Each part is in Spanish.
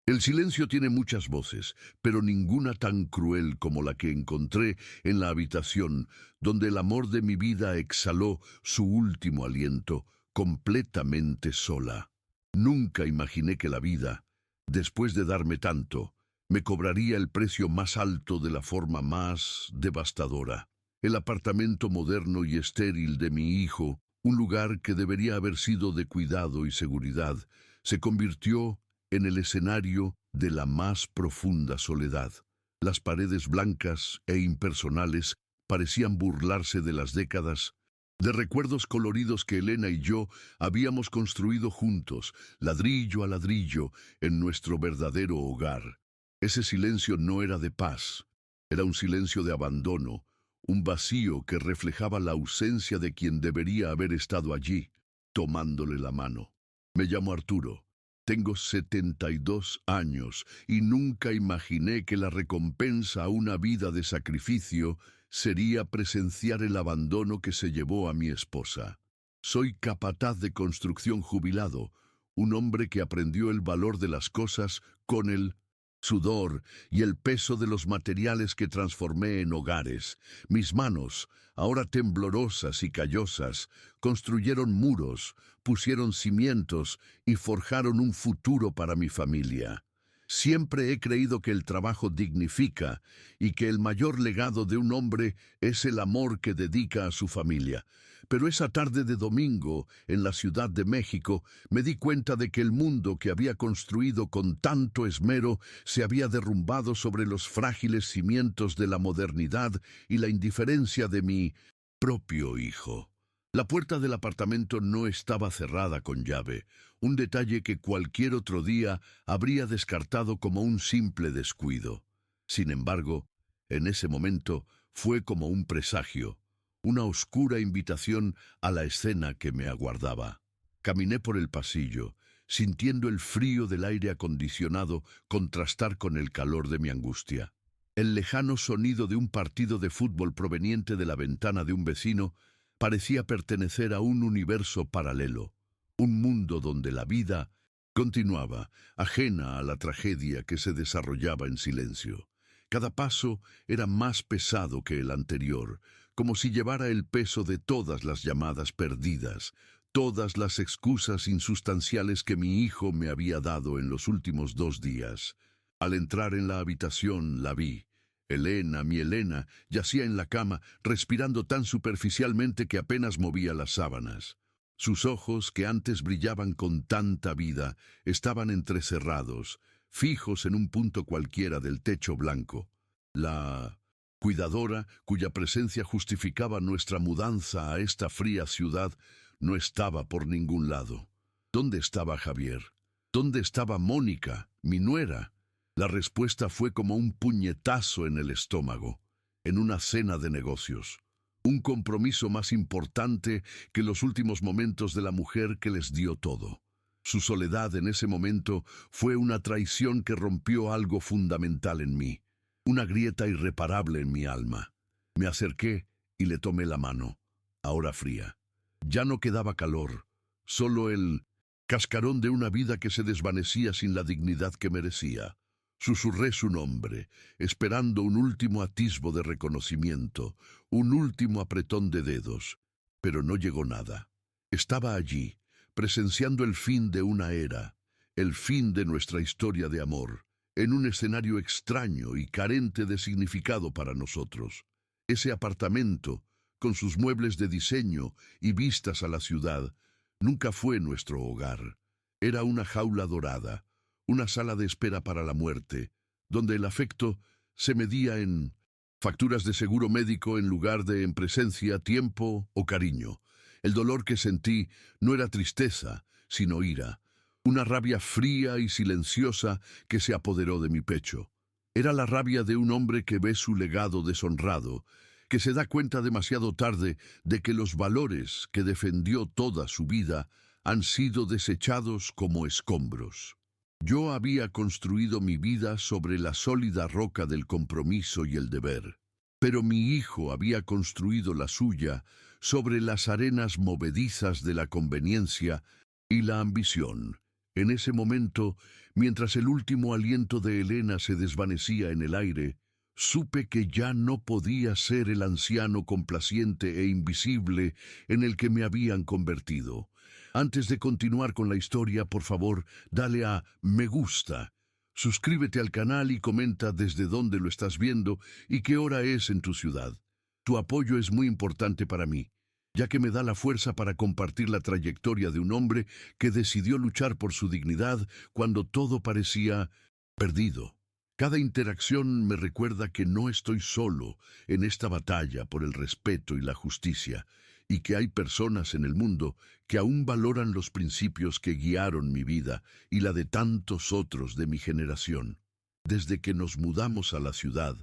El silencio tiene muchas voces, pero ninguna tan cruel como la que encontré en la habitación donde el amor de mi vida exhaló su último aliento, completamente sola. Nunca imaginé que la vida, después de darme tanto, me cobraría el precio más alto de la forma más devastadora. El apartamento moderno y estéril de mi hijo, un lugar que debería haber sido de cuidado y seguridad, se convirtió en el escenario de la más profunda soledad. Las paredes blancas e impersonales parecían burlarse de las décadas, de recuerdos coloridos que Elena y yo habíamos construido juntos, ladrillo a ladrillo, en nuestro verdadero hogar. Ese silencio no era de paz, era un silencio de abandono, un vacío que reflejaba la ausencia de quien debería haber estado allí, tomándole la mano. Me llamo Arturo. Tengo 72 años y nunca imaginé que la recompensa a una vida de sacrificio sería presenciar el abandono que se llevó a mi esposa. Soy capataz de construcción jubilado, un hombre que aprendió el valor de las cosas con el sudor y el peso de los materiales que transformé en hogares. Mis manos, ahora temblorosas y callosas, construyeron muros, pusieron cimientos y forjaron un futuro para mi familia. Siempre he creído que el trabajo dignifica y que el mayor legado de un hombre es el amor que dedica a su familia. Pero esa tarde de domingo, en la Ciudad de México, me di cuenta de que el mundo que había construido con tanto esmero se había derrumbado sobre los frágiles cimientos de la modernidad y la indiferencia de mi propio hijo. La puerta del apartamento no estaba cerrada con llave, un detalle que cualquier otro día habría descartado como un simple descuido. Sin embargo, en ese momento fue como un presagio, una oscura invitación a la escena que me aguardaba. Caminé por el pasillo, sintiendo el frío del aire acondicionado contrastar con el calor de mi angustia. El lejano sonido de un partido de fútbol proveniente de la ventana de un vecino parecía pertenecer a un universo paralelo, un mundo donde la vida continuaba, ajena a la tragedia que se desarrollaba en silencio. Cada paso era más pesado que el anterior, como si llevara el peso de todas las llamadas perdidas, todas las excusas insustanciales que mi hijo me había dado en los últimos 2 días. Al entrar en la habitación la vi. Elena, mi Elena, yacía en la cama, respirando tan superficialmente que apenas movía las sábanas. Sus ojos, que antes brillaban con tanta vida, estaban entrecerrados, fijos en un punto cualquiera del techo blanco. La cuidadora, cuya presencia justificaba nuestra mudanza a esta fría ciudad, no estaba por ningún lado. ¿Dónde estaba Javier? ¿Dónde estaba Mónica, mi nuera? La respuesta fue como un puñetazo en el estómago, en una cena de negocios. Un compromiso más importante que los últimos momentos de la mujer que les dio todo. Su soledad en ese momento fue una traición que rompió algo fundamental en mí, una grieta irreparable en mi alma. Me acerqué y le tomé la mano, ahora fría. Ya no quedaba calor, solo el cascarón de una vida que se desvanecía sin la dignidad que merecía. Susurré su nombre, esperando un último atisbo de reconocimiento, un último apretón de dedos. Pero no llegó nada. Estaba allí, presenciando el fin de una era, el fin de nuestra historia de amor, en un escenario extraño y carente de significado para nosotros. Ese apartamento, con sus muebles de diseño y vistas a la ciudad, nunca fue nuestro hogar. Era una jaula dorada, una sala de espera para la muerte, donde el afecto se medía en facturas de seguro médico en lugar de en presencia, tiempo o cariño. El dolor que sentí no era tristeza, sino ira, una rabia fría y silenciosa que se apoderó de mi pecho. Era la rabia de un hombre que ve su legado deshonrado, que se da cuenta demasiado tarde de que los valores que defendió toda su vida han sido desechados como escombros. Yo había construido mi vida sobre la sólida roca del compromiso y el deber, pero mi hijo había construido la suya sobre las arenas movedizas de la conveniencia y la ambición. En ese momento Mientras el último aliento de Elena se desvanecía en el aire, supe que ya no podía ser el anciano complaciente e invisible en el que me habían convertido. Antes de continuar con la historia, por favor, dale a me gusta. Suscríbete al canal y comenta desde dónde lo estás viendo y qué hora es en tu ciudad. Tu apoyo es muy importante para mí, ya que me da la fuerza para compartir la trayectoria de un hombre que decidió luchar por su dignidad cuando todo parecía perdido. Cada interacción me recuerda que no estoy solo en esta batalla por el respeto y la justicia, y que hay personas en el mundo que aún valoran los principios que guiaron mi vida y la de tantos otros de mi generación. Desde que nos mudamos a la ciudad,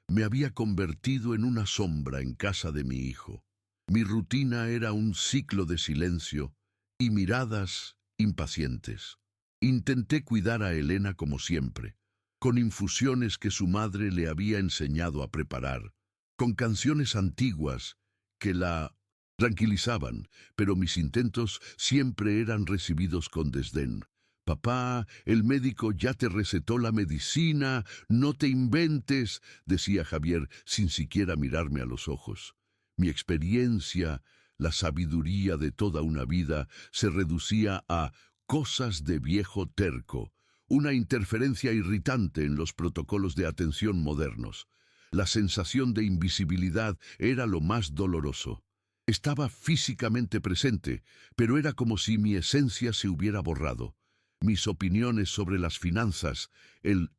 me había convertido en una sombra en casa de mi hijo. Mi rutina era un ciclo de silencio y miradas impacientes. Intenté cuidar a Elena como siempre, con infusiones que su madre le había enseñado a preparar, con canciones antiguas que la tranquilizaban, pero mis intentos siempre eran recibidos con desdén. Papá, el médico ya te recetó la medicina, no te inventes, decía Javier sin siquiera mirarme a los ojos. Mi experiencia, la sabiduría de toda una vida, se reducía a cosas de viejo terco, una interferencia irritante en los protocolos de atención modernos. La sensación de invisibilidad era lo más doloroso. Estaba físicamente presente, pero era como si mi esencia se hubiera borrado. Mis opiniones sobre las finanzas, el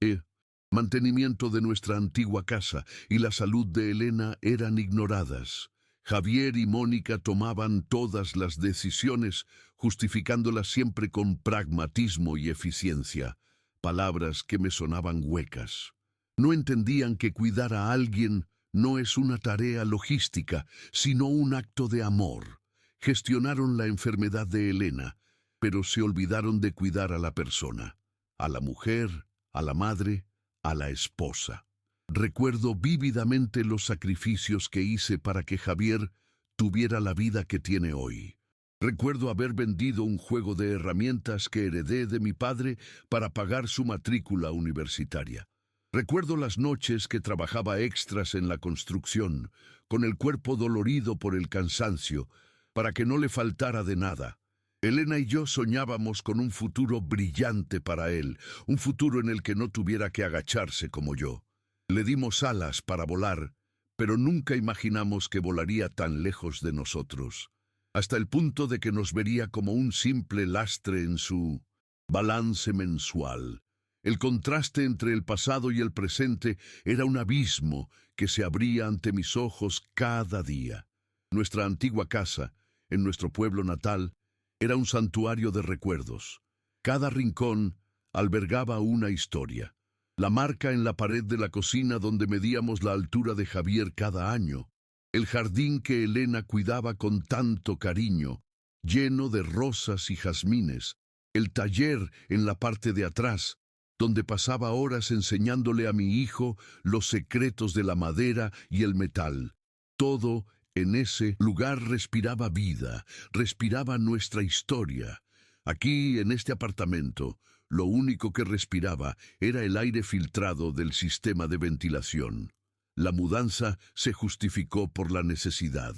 mantenimiento de nuestra antigua casa y la salud de Elena eran ignoradas. Javier y Mónica tomaban todas las decisiones, justificándolas siempre con pragmatismo y eficiencia, palabras que me sonaban huecas. No entendían que cuidar a alguien no es una tarea logística, sino un acto de amor. Gestionaron la enfermedad de Elena, pero se olvidaron de cuidar a la persona, a la mujer, a la madre, a la esposa. Recuerdo vívidamente los sacrificios que hice para que Javier tuviera la vida que tiene hoy. Recuerdo haber vendido un juego de herramientas que heredé de mi padre para pagar su matrícula universitaria. Recuerdo las noches que trabajaba extras en la construcción, con el cuerpo dolorido por el cansancio, para que no le faltara de nada. Elena y yo soñábamos con un futuro brillante para él, un futuro en el que no tuviera que agacharse como yo. Le dimos alas para volar, pero nunca imaginamos que volaría tan lejos de nosotros, hasta el punto de que nos vería como un simple lastre en su balance mensual. El contraste entre el pasado y el presente era un abismo que se abría ante mis ojos cada día. Nuestra antigua casa, en nuestro pueblo natal, era un santuario de recuerdos. Cada rincón albergaba una historia. La marca en la pared de la cocina donde medíamos la altura de Javier cada año. El jardín que Elena cuidaba con tanto cariño, lleno de rosas y jazmines. El taller en la parte de atrás, donde pasaba horas enseñándole a mi hijo los secretos de la madera y el metal. Todo en ese lugar respiraba vida, respiraba nuestra historia. Aquí, en este apartamento, lo único que respiraba era el aire filtrado del sistema de ventilación. La mudanza se justificó por la necesidad.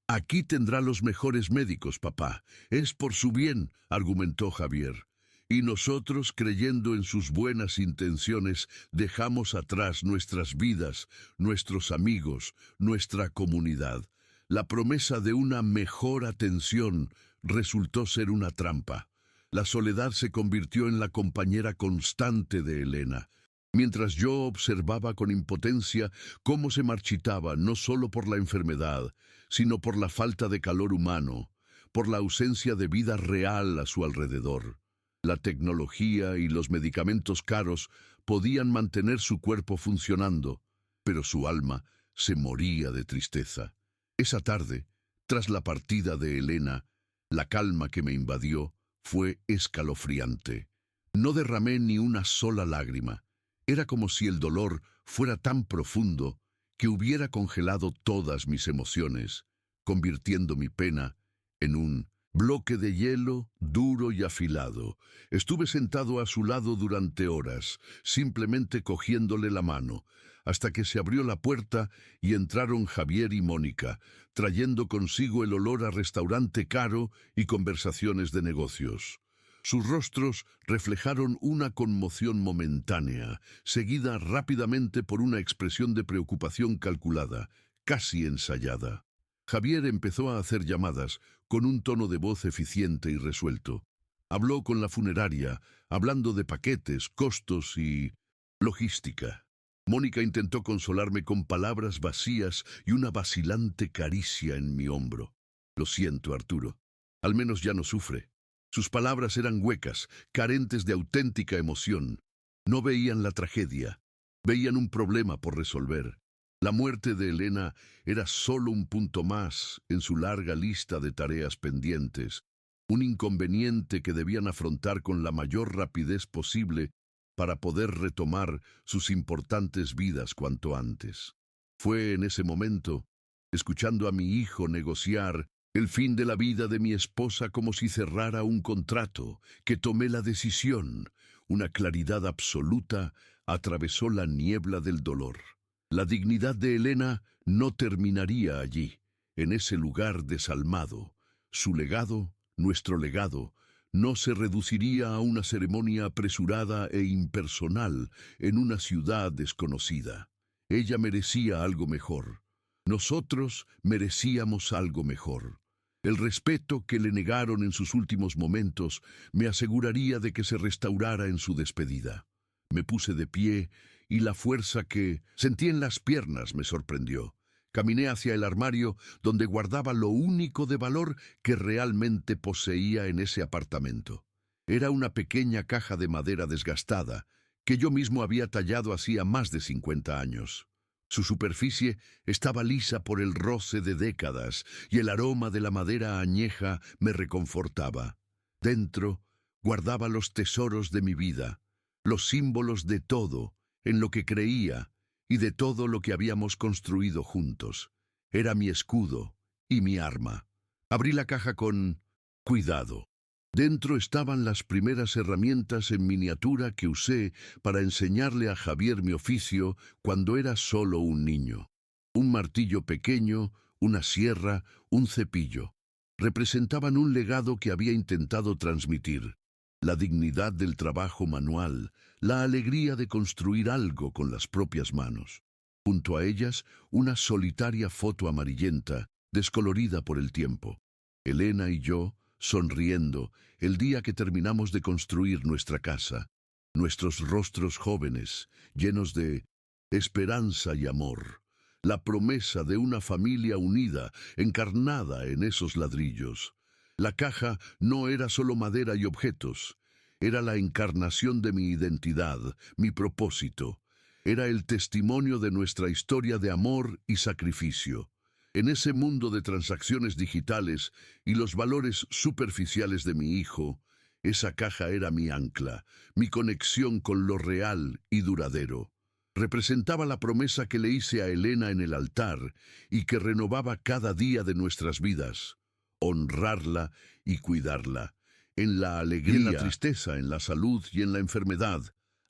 Aquí tendrá los mejores médicos, papá. Es por su bien, argumentó Javier. Y nosotros, creyendo en sus buenas intenciones, dejamos atrás nuestras vidas, nuestros amigos, nuestra comunidad. La promesa de una mejor atención resultó ser una trampa. La soledad se convirtió en la compañera constante de Elena, mientras yo observaba con impotencia cómo se marchitaba no solo por la enfermedad, sino por la falta de calor humano, por la ausencia de vida real a su alrededor. La tecnología y los medicamentos caros podían mantener su cuerpo funcionando, pero su alma se moría de tristeza. Esa tarde, tras la partida de Elena, la calma que me invadió fue escalofriante. No derramé ni una sola lágrima. Era como si el dolor fuera tan profundo que hubiera congelado todas mis emociones, convirtiendo mi pena en un Bloque de hielo, duro y afilado. Estuve sentado a su lado durante horas, simplemente cogiéndole la mano, hasta que se abrió la puerta y entraron Javier y Mónica, trayendo consigo el olor a restaurante caro y conversaciones de negocios. Sus rostros reflejaron una conmoción momentánea, seguida rápidamente por una expresión de preocupación calculada, casi ensayada. Javier empezó a hacer llamadas con un tono de voz eficiente y resuelto. Habló con la funeraria, hablando de paquetes, costos y logística. Mónica intentó consolarme con palabras vacías y una vacilante caricia en mi hombro. Lo siento, Arturo. Al menos ya no sufre. Sus palabras eran huecas, carentes de auténtica emoción. No veían la tragedia, veían un problema por resolver. La muerte de Elena era solo un punto más en su larga lista de tareas pendientes, un inconveniente que debían afrontar con la mayor rapidez posible para poder retomar sus importantes vidas cuanto antes. Fue en ese momento, escuchando a mi hijo negociar el fin de la vida de mi esposa como si cerrara un contrato, que tomé la decisión. Una claridad absoluta atravesó la niebla del dolor. La dignidad de Elena no terminaría allí, en ese lugar desalmado. Su legado, nuestro legado, no se reduciría a una ceremonia apresurada e impersonal en una ciudad desconocida. Ella merecía algo mejor. Nosotros merecíamos algo mejor. El respeto que le negaron en sus últimos momentos me aseguraría de que se restaurara en su despedida. Me puse de pie y la fuerza que sentí en las piernas me sorprendió. Caminé hacia el armario donde guardaba lo único de valor que realmente poseía en ese apartamento. Era una pequeña caja de madera desgastada que yo mismo había tallado hacía más de 50 años. Su superficie estaba lisa por el roce de décadas y el aroma de la madera añeja me reconfortaba. Dentro guardaba los tesoros de mi vida, los símbolos de todo en lo que creía y de todo lo que habíamos construido juntos. Era mi escudo y mi arma. Abrí la caja con cuidado. Dentro estaban las primeras herramientas en miniatura que usé para enseñarle a Javier mi oficio cuando era solo un niño. Un martillo pequeño, una sierra, un cepillo. Representaban un legado que había intentado transmitir. La dignidad del trabajo manual, la alegría de construir algo con las propias manos. Junto a ellas, una solitaria foto amarillenta, descolorida por el tiempo. Elena y yo, sonriendo, el día que terminamos de construir nuestra casa. Nuestros rostros jóvenes, llenos de esperanza y amor. La promesa de una familia unida, encarnada en esos ladrillos. La caja no era solo madera y objetos, era la encarnación de mi identidad, mi propósito. Era el testimonio de nuestra historia de amor y sacrificio. En ese mundo de transacciones digitales y los valores superficiales de mi hijo, esa caja era mi ancla, mi conexión con lo real y duradero. Representaba la promesa que le hice a Elena en el altar y que renovaba cada día de nuestras vidas. Honrarla y cuidarla, en la alegría, en la tristeza, en la salud y en la enfermedad,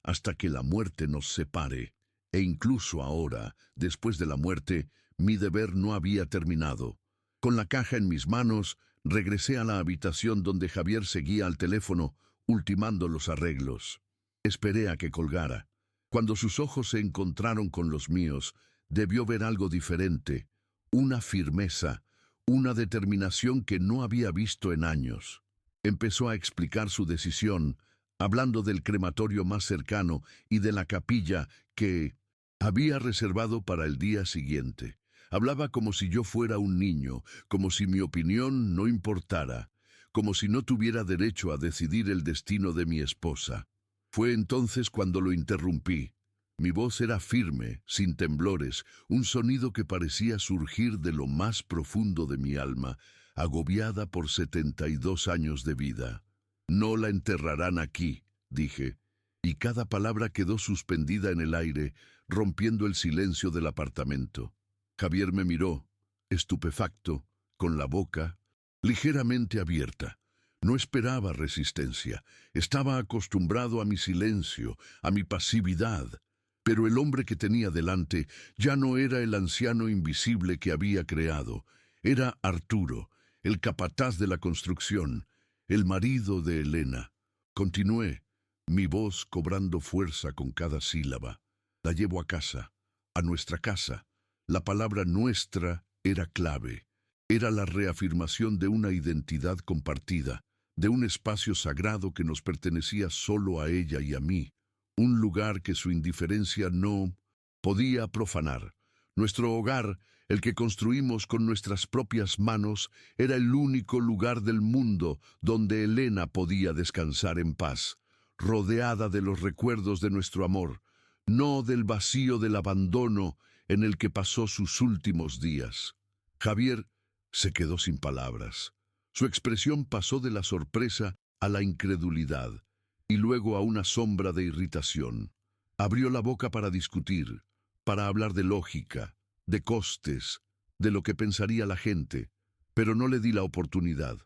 hasta que la muerte nos separe. E incluso ahora, después de la muerte, mi deber no había terminado. Con la caja en mis manos, regresé a la habitación donde Javier seguía al teléfono, ultimando los arreglos. Esperé a que colgara. Cuando sus ojos se encontraron con los míos, debió ver algo diferente, una firmeza, una determinación que no había visto en años. Empezó a explicar su decisión, hablando del crematorio más cercano y de la capilla que había reservado para el día siguiente. Hablaba como si yo fuera un niño, como si mi opinión no importara, como si no tuviera derecho a decidir el destino de mi esposa. Fue entonces cuando lo interrumpí. Mi voz era firme, sin temblores, un sonido que parecía surgir de lo más profundo de mi alma, agobiada por 72 años de vida. No la enterrarán aquí, dije, y cada palabra quedó suspendida en el aire, rompiendo el silencio del apartamento. Javier me miró, estupefacto, con la boca ligeramente abierta. No esperaba resistencia. Estaba acostumbrado a mi silencio, a mi pasividad. Pero el hombre que tenía delante ya no era el anciano invisible que había creado. Era Arturo, el capataz de la construcción, el marido de Elena. Continué, mi voz cobrando fuerza con cada sílaba. La llevo a casa, a nuestra casa. La palabra nuestra era clave. Era la reafirmación de una identidad compartida, de un espacio sagrado que nos pertenecía solo a ella y a mí, un lugar que su indiferencia no podía profanar. Nuestro hogar, el que construimos con nuestras propias manos, era el único lugar del mundo donde Elena podía descansar en paz, rodeada de los recuerdos de nuestro amor, no del vacío del abandono en el que pasó sus últimos días. Javier se quedó sin palabras. Su expresión pasó de la sorpresa a la incredulidad y luego a una sombra de irritación. Abrió la boca para discutir, para hablar de lógica, de costes, de lo que pensaría la gente, pero no le di la oportunidad.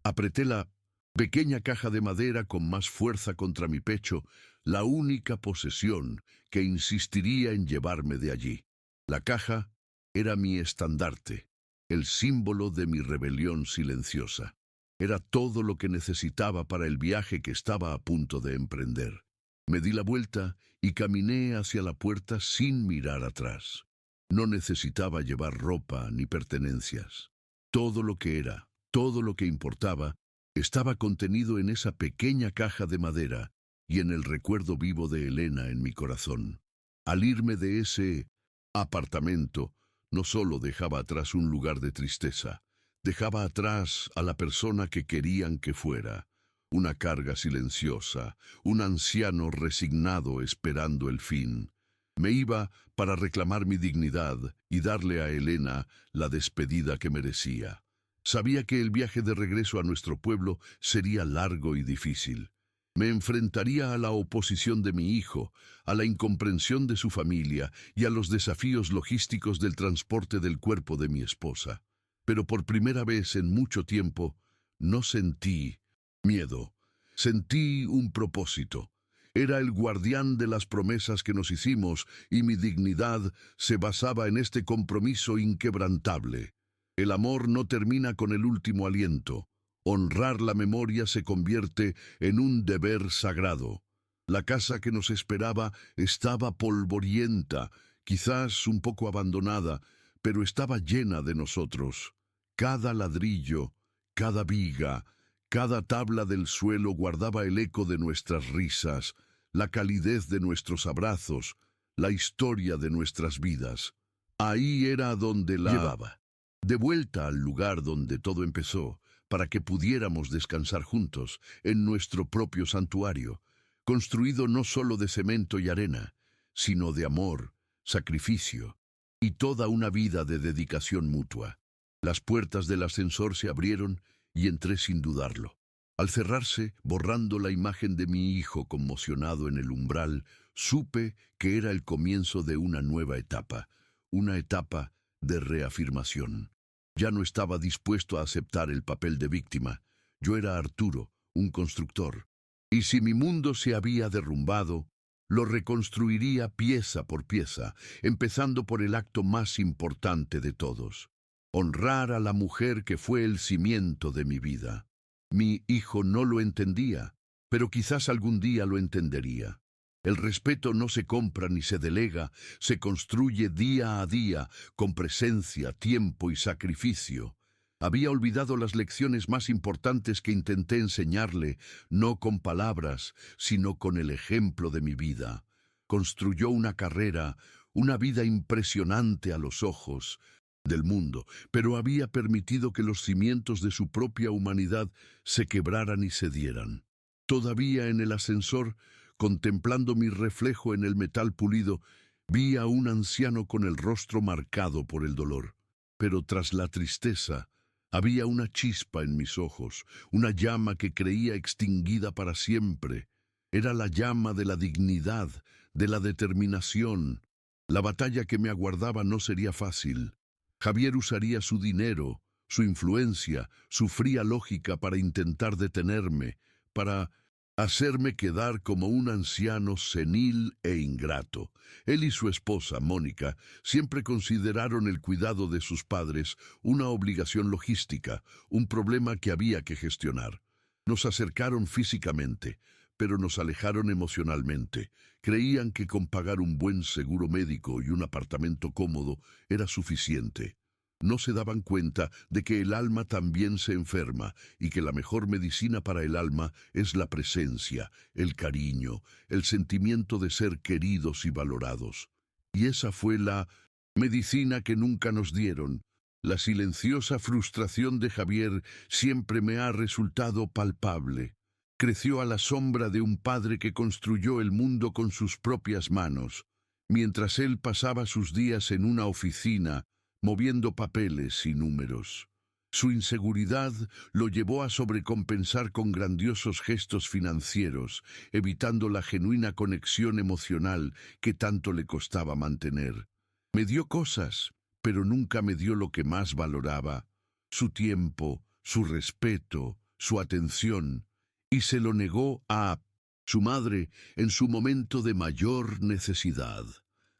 Apreté la pequeña caja de madera con más fuerza contra mi pecho, la única posesión que insistiría en llevarme de allí. La caja era mi estandarte, el símbolo de mi rebelión silenciosa. Era todo lo que necesitaba para el viaje que estaba a punto de emprender. Me di la vuelta y caminé hacia la puerta sin mirar atrás. No necesitaba llevar ropa ni pertenencias. Todo lo que era, todo lo que importaba, estaba contenido en esa pequeña caja de madera y en el recuerdo vivo de Elena en mi corazón. Al irme de ese apartamento, no solo dejaba atrás un lugar de tristeza, dejaba atrás a la persona que querían que fuera, una carga silenciosa, un anciano resignado esperando el fin. Me iba para reclamar mi dignidad y darle a Elena la despedida que merecía. Sabía que el viaje de regreso a nuestro pueblo sería largo y difícil. Me enfrentaría a la oposición de mi hijo, a la incomprensión de su familia y a los desafíos logísticos del transporte del cuerpo de mi esposa. Pero por primera vez en mucho tiempo no sentí miedo, sentí un propósito. Era el guardián de las promesas que nos hicimos y mi dignidad se basaba en este compromiso inquebrantable. El amor no termina con el último aliento. Honrar la memoria se convierte en un deber sagrado. La casa que nos esperaba estaba polvorienta, quizás un poco abandonada, pero estaba llena de nosotros. Cada ladrillo, cada viga, cada tabla del suelo guardaba el eco de nuestras risas, la calidez de nuestros abrazos, la historia de nuestras vidas. Ahí era donde la llevaba, de vuelta al lugar donde todo empezó, para que pudiéramos descansar juntos en nuestro propio santuario, construido no solo de cemento y arena, sino de amor, sacrificio y toda una vida de dedicación mutua. Las puertas del ascensor se abrieron y entré sin dudarlo. Al cerrarse, borrando la imagen de mi hijo conmocionado en el umbral, supe que era el comienzo de una nueva etapa, una etapa de reafirmación. Ya no estaba dispuesto a aceptar el papel de víctima. Yo era Arturo, un constructor. Y si mi mundo se había derrumbado, lo reconstruiría pieza por pieza, empezando por el acto más importante de todos: honrar a la mujer que fue el cimiento de mi vida. Mi hijo no lo entendía, pero quizás algún día lo entendería. El respeto no se compra ni se delega, se construye día a día, con presencia, tiempo y sacrificio. Había olvidado las lecciones más importantes que intenté enseñarle, no con palabras, sino con el ejemplo de mi vida. Construyó una carrera, una vida impresionante a los ojos del mundo, pero había permitido que los cimientos de su propia humanidad se quebraran y cedieran. Todavía en el ascensor, contemplando mi reflejo en el metal pulido, vi a un anciano con el rostro marcado por el dolor. Pero tras la tristeza, había una chispa en mis ojos, una llama que creía extinguida para siempre. Era la llama de la dignidad, de la determinación. La batalla que me aguardaba no sería fácil. Javier usaría su dinero, su influencia, su fría lógica para intentar detenerme, para hacerme quedar como un anciano senil e ingrato. Él y su esposa, Mónica, siempre consideraron el cuidado de sus padres una obligación logística, un problema que había que gestionar. Nos acercaron físicamente, pero nos alejaron emocionalmente. Creían que con pagar un buen seguro médico y un apartamento cómodo era suficiente. No se daban cuenta de que el alma también se enferma y que la mejor medicina para el alma es la presencia, el cariño, el sentimiento de ser queridos y valorados. Y esa fue la medicina que nunca nos dieron. La silenciosa frustración de Javier siempre me ha resultado palpable. Creció a la sombra de un padre que construyó el mundo con sus propias manos, mientras él pasaba sus días en una oficina, moviendo papeles y números. Su inseguridad lo llevó a sobrecompensar con grandiosos gestos financieros, evitando la genuina conexión emocional que tanto le costaba mantener. Me dio cosas, pero nunca me dio lo que más valoraba: su tiempo, su respeto, su atención, y se lo negó a su madre en su momento de mayor necesidad.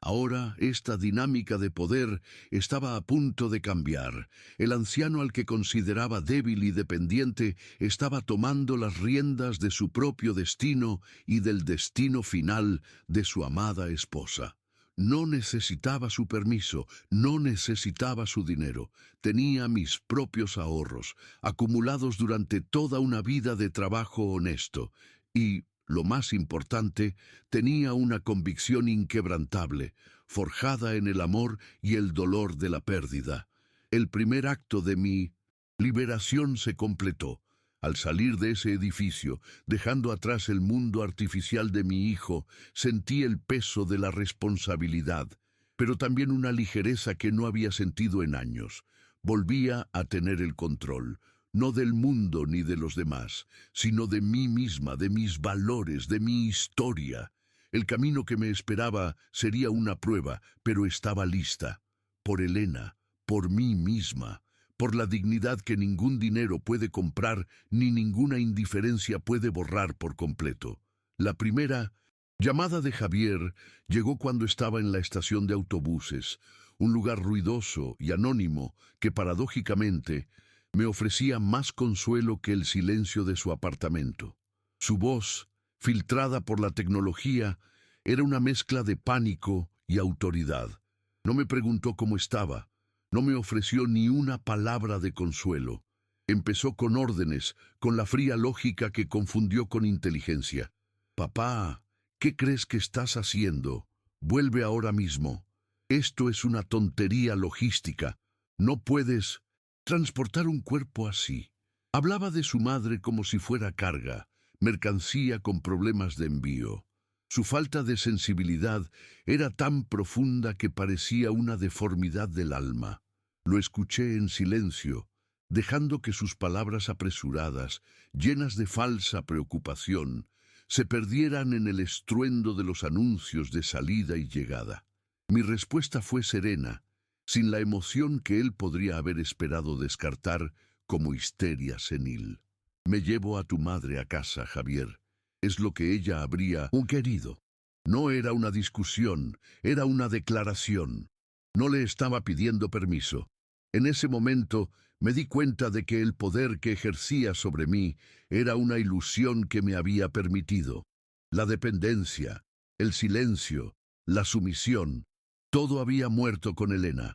Ahora esta dinámica de poder estaba a punto de cambiar. El anciano al que consideraba débil y dependiente estaba tomando las riendas de su propio destino y del destino final de su amada esposa. No necesitaba su permiso, no necesitaba su dinero. Tenía mis propios ahorros, acumulados durante toda una vida de trabajo honesto. Y, lo más importante, tenía una convicción inquebrantable, forjada en el amor y el dolor de la pérdida. El primer acto de mi liberación se completó. Al salir de ese edificio, dejando atrás el mundo artificial de mi hijo, sentí el peso de la responsabilidad, pero también una ligereza que no había sentido en años. Volvía a tener el control, no del mundo ni de los demás, sino de mí misma, de mis valores, de mi historia. El camino que me esperaba sería una prueba, pero estaba lista. Por Elena, por mí misma, por la dignidad que ningún dinero puede comprar ni ninguna indiferencia puede borrar por completo. La primera llamada de Javier llegó cuando estaba en la estación de autobuses, un lugar ruidoso y anónimo que paradójicamente me ofrecía más consuelo que el silencio de su apartamento. Su voz, filtrada por la tecnología, era una mezcla de pánico y autoridad. No me preguntó cómo estaba. No me ofreció ni una palabra de consuelo. Empezó con órdenes, con la fría lógica que confundió con inteligencia. «Papá, ¿qué crees que estás haciendo? Vuelve ahora mismo. Esto es una tontería logística. No puedes transportar un cuerpo así». Hablaba de su madre como si fuera carga, mercancía con problemas de envío. Su falta de sensibilidad era tan profunda que parecía una deformidad del alma. Lo escuché en silencio, dejando que sus palabras apresuradas, llenas de falsa preocupación, se perdieran en el estruendo de los anuncios de salida y llegada. Mi respuesta fue serena, sin la emoción que él podría haber esperado descartar como histeria senil. «Me llevo a tu madre a casa, Javier. Es lo que ella habría querido». No era una discusión, era una declaración. No le estaba pidiendo permiso. En ese momento me di cuenta de que el poder que ejercía sobre mí era una ilusión que me había permitido. La dependencia, el silencio, la sumisión, todo había muerto con Elena.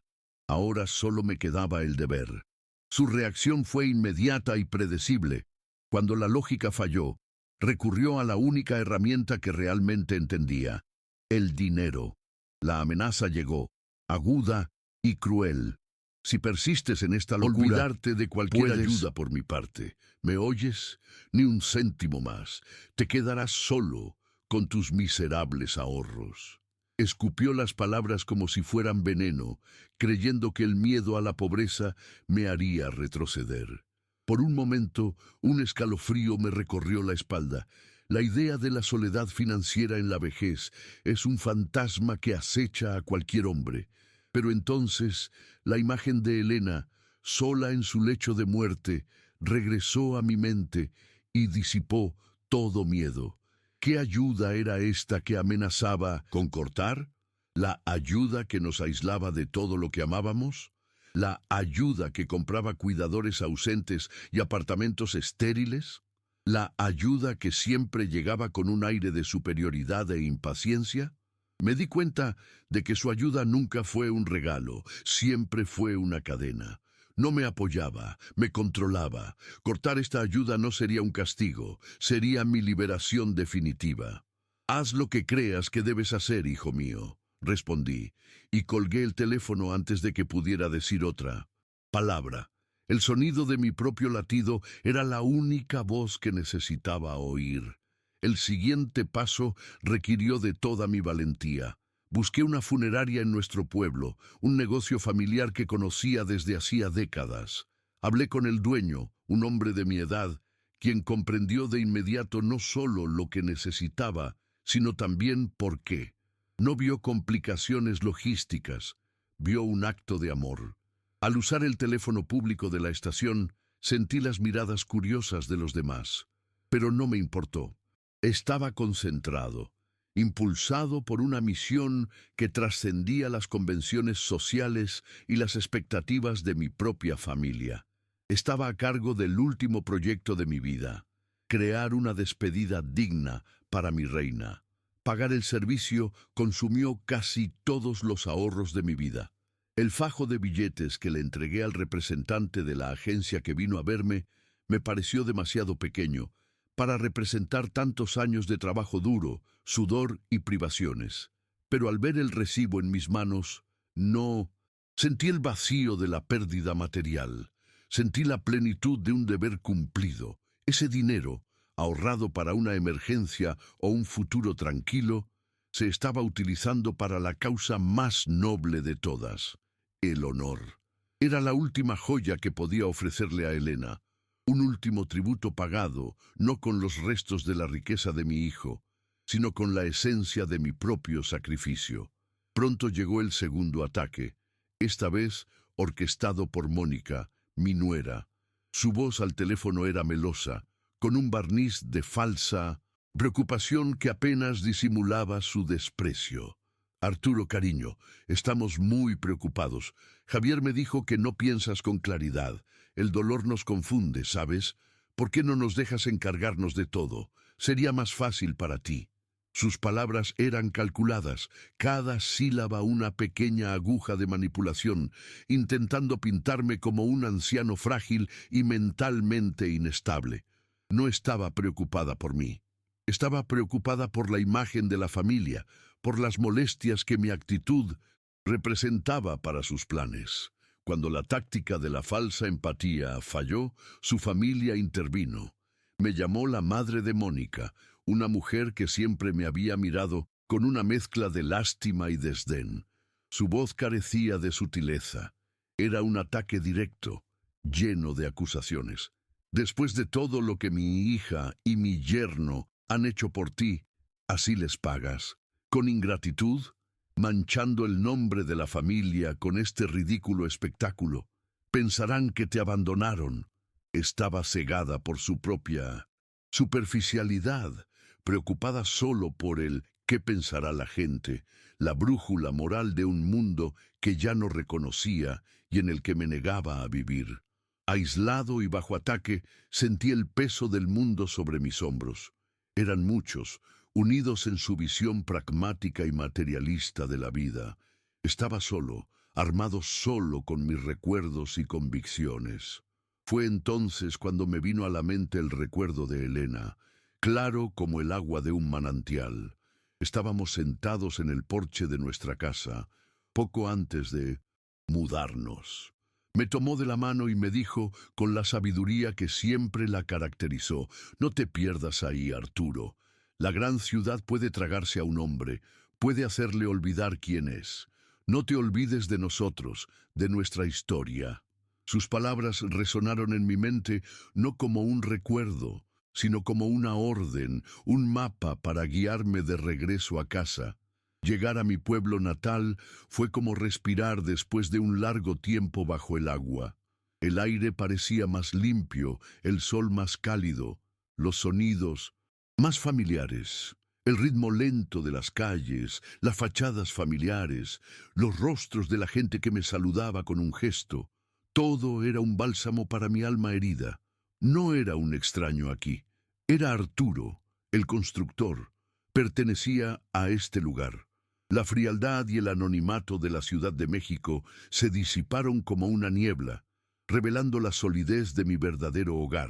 Ahora solo me quedaba el deber. Su reacción fue inmediata y predecible. Cuando la lógica falló, recurrió a la única herramienta que realmente entendía: el dinero. La amenaza llegó, aguda y cruel. «Si persistes en esta locura, olvidarte de cualquier ayuda por mi parte. ¿Me oyes? Ni un céntimo más. Te quedarás solo con tus miserables ahorros». Escupió las palabras como si fueran veneno, creyendo que el miedo a la pobreza me haría retroceder. Por un momento, un escalofrío me recorrió la espalda. La idea de la soledad financiera en la vejez es un fantasma que acecha a cualquier hombre. Pero entonces, la imagen de Elena sola en su lecho de muerte, regresó a mi mente y disipó todo miedo. ¿Qué ayuda era esta que amenazaba con cortar? ¿La ayuda que nos aislaba de todo lo que amábamos? ¿La ayuda que compraba cuidadores ausentes y apartamentos estériles? ¿La ayuda que siempre llegaba con un aire de superioridad e impaciencia? Me di cuenta de que su ayuda nunca fue un regalo, siempre fue una cadena. No me apoyaba, me controlaba. Cortar esta ayuda no sería un castigo, sería mi liberación definitiva. Haz lo que creas que debes hacer, hijo mío, respondí, y colgué el teléfono antes de que pudiera decir otra palabra. El sonido de mi propio latido era la única voz que necesitaba oír. El siguiente paso requirió de toda mi valentía. Busqué una funeraria en nuestro pueblo, un negocio familiar que conocía desde hacía décadas. Hablé con el dueño, un hombre de mi edad, quien comprendió de inmediato no solo lo que necesitaba, sino también por qué. No vio complicaciones logísticas, vio un acto de amor. Al usar el teléfono público de la estación, sentí las miradas curiosas de los demás, pero no me importó. Estaba concentrado, impulsado por una misión que trascendía las convenciones sociales y las expectativas de mi propia familia. Estaba a cargo del último proyecto de mi vida, crear una despedida digna para mi reina. Pagar el servicio consumió casi todos los ahorros de mi vida. El fajo de billetes que le entregué al representante de la agencia que vino a verme me pareció demasiado pequeño para representar tantos años de trabajo duro, sudor y privaciones. Pero al ver el recibo en mis manos, no sentí el vacío de la pérdida material. Sentí la plenitud de un deber cumplido. Ese dinero, ahorrado para una emergencia o un futuro tranquilo, se estaba utilizando para la causa más noble de todas, el honor. Era la última joya que podía ofrecerle a Elena. Un último tributo pagado, no con los restos de la riqueza de mi hijo, sino con la esencia de mi propio sacrificio. Pronto llegó el segundo ataque, esta vez orquestado por Mónica, mi nuera. Su voz al teléfono era melosa, con un barniz de falsa preocupación que apenas disimulaba su desprecio. Arturo, cariño, estamos muy preocupados. Javier me dijo que no piensas con claridad. El dolor nos confunde, ¿sabes? ¿Por qué no nos dejas encargarnos de todo? Sería más fácil para ti. Sus palabras eran calculadas, cada sílaba una pequeña aguja de manipulación, intentando pintarme como un anciano frágil y mentalmente inestable. No estaba preocupada por mí. Estaba preocupada por la imagen de la familia, por las molestias que mi actitud representaba para sus planes. Cuando la táctica de la falsa empatía falló, su familia intervino. Me llamó la madre de Mónica, una mujer que siempre me había mirado con una mezcla de lástima y desdén. Su voz carecía de sutileza. Era un ataque directo, lleno de acusaciones. Después de todo lo que mi hija y mi yerno han hecho por ti, ¿así les pagas? ¿Con ingratitud? ¿Manchando el nombre de la familia con este ridículo espectáculo? Pensarán que te abandonaron. Estaba cegada por su propia superficialidad, preocupada solo por el qué pensará la gente, la brújula moral de un mundo que ya no reconocía y en el que me negaba a vivir. Aislado y bajo ataque, sentí el peso del mundo sobre mis hombros. Eran muchos, unidos en su visión pragmática y materialista de la vida. Estaba solo, armado solo con mis recuerdos y convicciones. Fue entonces cuando me vino a la mente el recuerdo de Elena, claro como el agua de un manantial. Estábamos sentados en el porche de nuestra casa, poco antes de mudarnos. Me tomó de la mano y me dijo, con la sabiduría que siempre la caracterizó: «No te pierdas ahí, Arturo. La gran ciudad puede tragarse a un hombre, puede hacerle olvidar quién es. No te olvides de nosotros, de nuestra historia». Sus palabras resonaron en mi mente no como un recuerdo, sino como una orden, un mapa para guiarme de regreso a casa. Llegar a mi pueblo natal fue como respirar después de un largo tiempo bajo el agua. El aire parecía más limpio, el sol más cálido, los sonidos más familiares. El ritmo lento de las calles, las fachadas familiares, los rostros de la gente que me saludaba con un gesto, todo era un bálsamo para mi alma herida. No era un extraño aquí, era Arturo, el constructor. Pertenecía a este lugar. La frialdad y el anonimato de la Ciudad de México se disiparon como una niebla, revelando la solidez de mi verdadero hogar,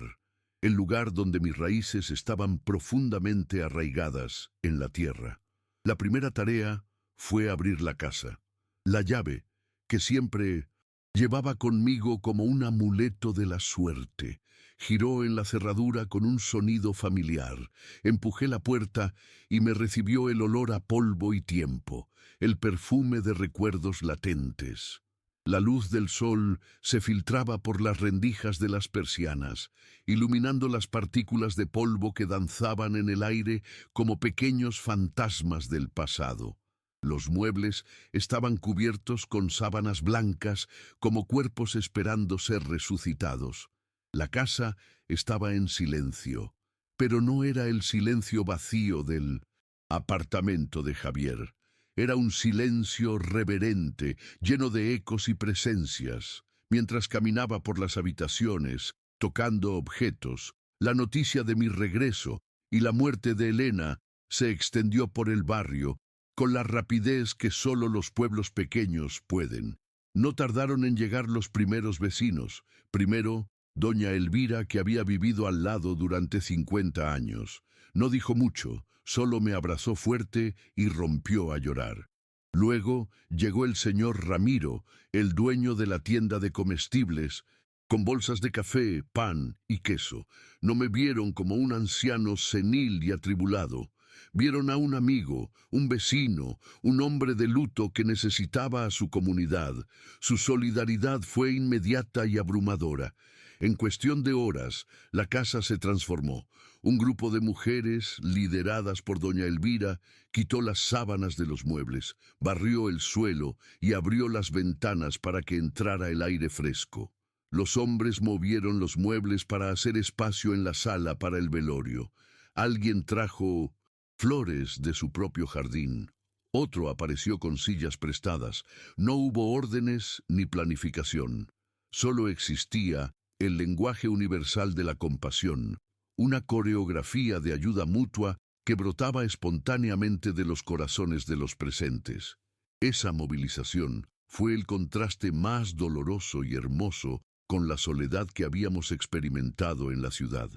el lugar donde mis raíces estaban profundamente arraigadas en la tierra. La primera tarea fue abrir la casa. La llave, que siempre llevaba conmigo como un amuleto de la suerte, giró en la cerradura con un sonido familiar. Empujé la puerta y me recibió el olor a polvo y tiempo, el perfume de recuerdos latentes. La luz del sol se filtraba por las rendijas de las persianas, iluminando las partículas de polvo que danzaban en el aire como pequeños fantasmas del pasado. Los muebles estaban cubiertos con sábanas blancas como cuerpos esperando ser resucitados. La casa estaba en silencio, pero no era el silencio vacío del apartamento de Javier. Era un silencio reverente, lleno de ecos y presencias. Mientras caminaba por las habitaciones, tocando objetos, la noticia de mi regreso y la muerte de Elena se extendió por el barrio con la rapidez que solo los pueblos pequeños pueden. No tardaron en llegar los primeros vecinos. Primero, doña Elvira, que había vivido al lado durante 50 años. No dijo mucho, solo me abrazó fuerte y rompió a llorar. Luego llegó el señor Ramiro, el dueño de la tienda de comestibles, con bolsas de café, pan y queso. No me vieron como un anciano senil y atribulado. Vieron a un amigo, un vecino, un hombre de luto que necesitaba a su comunidad. Su solidaridad fue inmediata y abrumadora. En cuestión de horas, la casa se transformó. Un grupo de mujeres, lideradas por doña Elvira, quitó las sábanas de los muebles, barrió el suelo y abrió las ventanas para que entrara el aire fresco. Los hombres movieron los muebles para hacer espacio en la sala para el velorio. Alguien trajo flores de su propio jardín. Otro apareció con sillas prestadas. No hubo órdenes ni planificación. Solo existía el lenguaje universal de la compasión, una coreografía de ayuda mutua que brotaba espontáneamente de los corazones de los presentes. Esa movilización fue el contraste más doloroso y hermoso con la soledad que habíamos experimentado en la ciudad.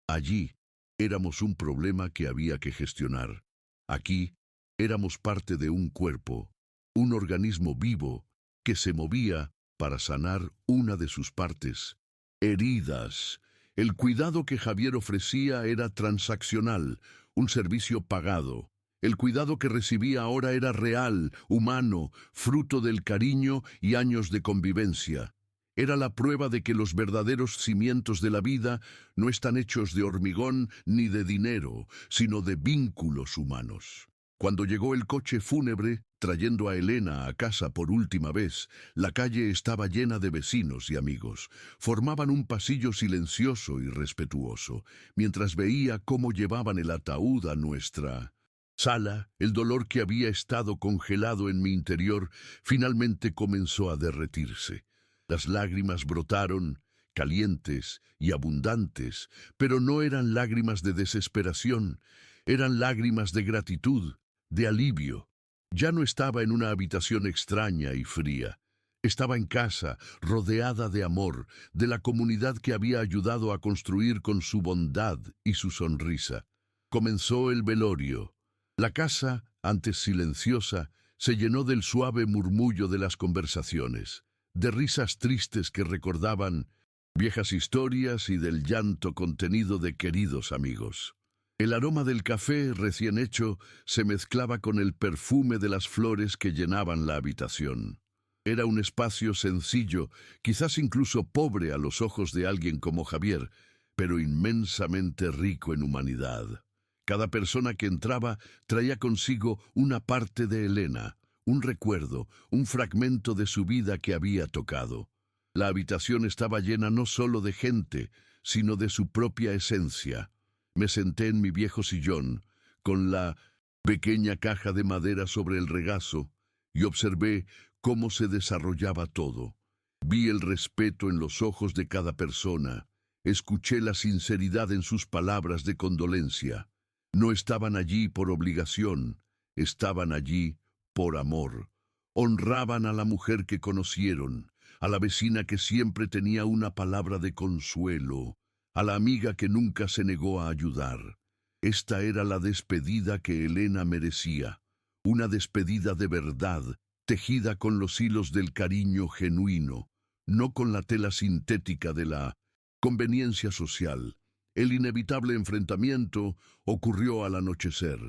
Allí éramos un problema que había que gestionar. Aquí éramos parte de un cuerpo, un organismo vivo que se movía para sanar una de sus partes. Heridas. El cuidado que Javier ofrecía era transaccional, un servicio pagado. El cuidado que recibía ahora era real, humano, fruto del cariño y años de convivencia. Era la prueba de que los verdaderos cimientos de la vida no están hechos de hormigón ni de dinero, sino de vínculos humanos. Cuando llegó el coche fúnebre, trayendo a Elena a casa por última vez, la calle estaba llena de vecinos y amigos. Formaban un pasillo silencioso y respetuoso. Mientras veía cómo llevaban el ataúd a nuestra sala, el dolor que había estado congelado en mi interior finalmente comenzó a derretirse. Las lágrimas brotaron, calientes y abundantes, pero no eran lágrimas de desesperación, eran lágrimas de gratitud, de alivio. Ya no estaba en una habitación extraña y fría. Estaba en casa, rodeada de amor, de la comunidad que había ayudado a construir con su bondad y su sonrisa. Comenzó el velorio. La casa, antes silenciosa, se llenó del suave murmullo de las conversaciones, de risas tristes que recordaban viejas historias y del llanto contenido de queridos amigos. El aroma del café recién hecho se mezclaba con el perfume de las flores que llenaban la habitación. Era un espacio sencillo, quizás incluso pobre a los ojos de alguien como Javier, pero inmensamente rico en humanidad. Cada persona que entraba traía consigo una parte de Elena, un recuerdo, un fragmento de su vida que había tocado. La habitación estaba llena no solo de gente, sino de su propia esencia. Me senté en mi viejo sillón, con la pequeña caja de madera sobre el regazo, y observé cómo se desarrollaba todo. Vi el respeto en los ojos de cada persona. Escuché la sinceridad en sus palabras de condolencia. No estaban allí por obligación, estaban allí por amor. Honraban a la mujer que conocieron, a la vecina que siempre tenía una palabra de consuelo, a la amiga que nunca se negó a ayudar. Esta era la despedida que Elena merecía, una despedida de verdad, tejida con los hilos del cariño genuino, no con la tela sintética de la conveniencia social. El inevitable enfrentamiento ocurrió al anochecer.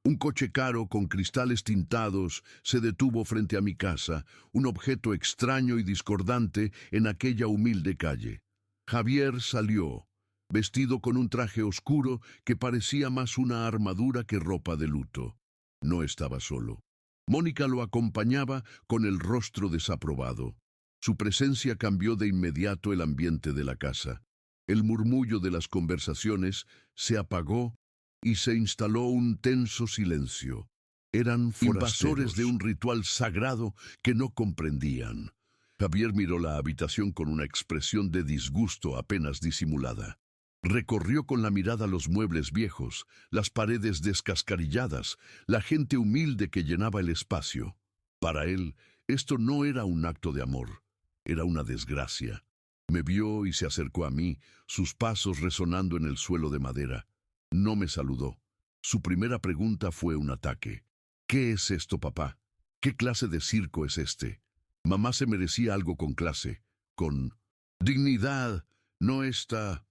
Un coche caro con cristales tintados se detuvo frente a mi casa, un objeto extraño y discordante en aquella humilde calle. Javier salió, vestido con un traje oscuro que parecía más una armadura que ropa de luto. No estaba solo. Mónica lo acompañaba con el rostro desaprobado. Su presencia cambió de inmediato el ambiente de la casa. El murmullo de las conversaciones se apagó y se instaló un tenso silencio. Eran invasores de un ritual sagrado que no comprendían. Javier miró la habitación con una expresión de disgusto apenas disimulada. Recorrió con la mirada los muebles viejos, las paredes descascarilladas, la gente humilde que llenaba el espacio. Para él, esto no era un acto de amor, era una desgracia. Me vio y se acercó a mí, sus pasos resonando en el suelo de madera. No me saludó. Su primera pregunta fue un ataque. ¿Qué es esto, papá? ¿Qué clase de circo es este? Mamá se merecía algo con clase, con dignidad, no esta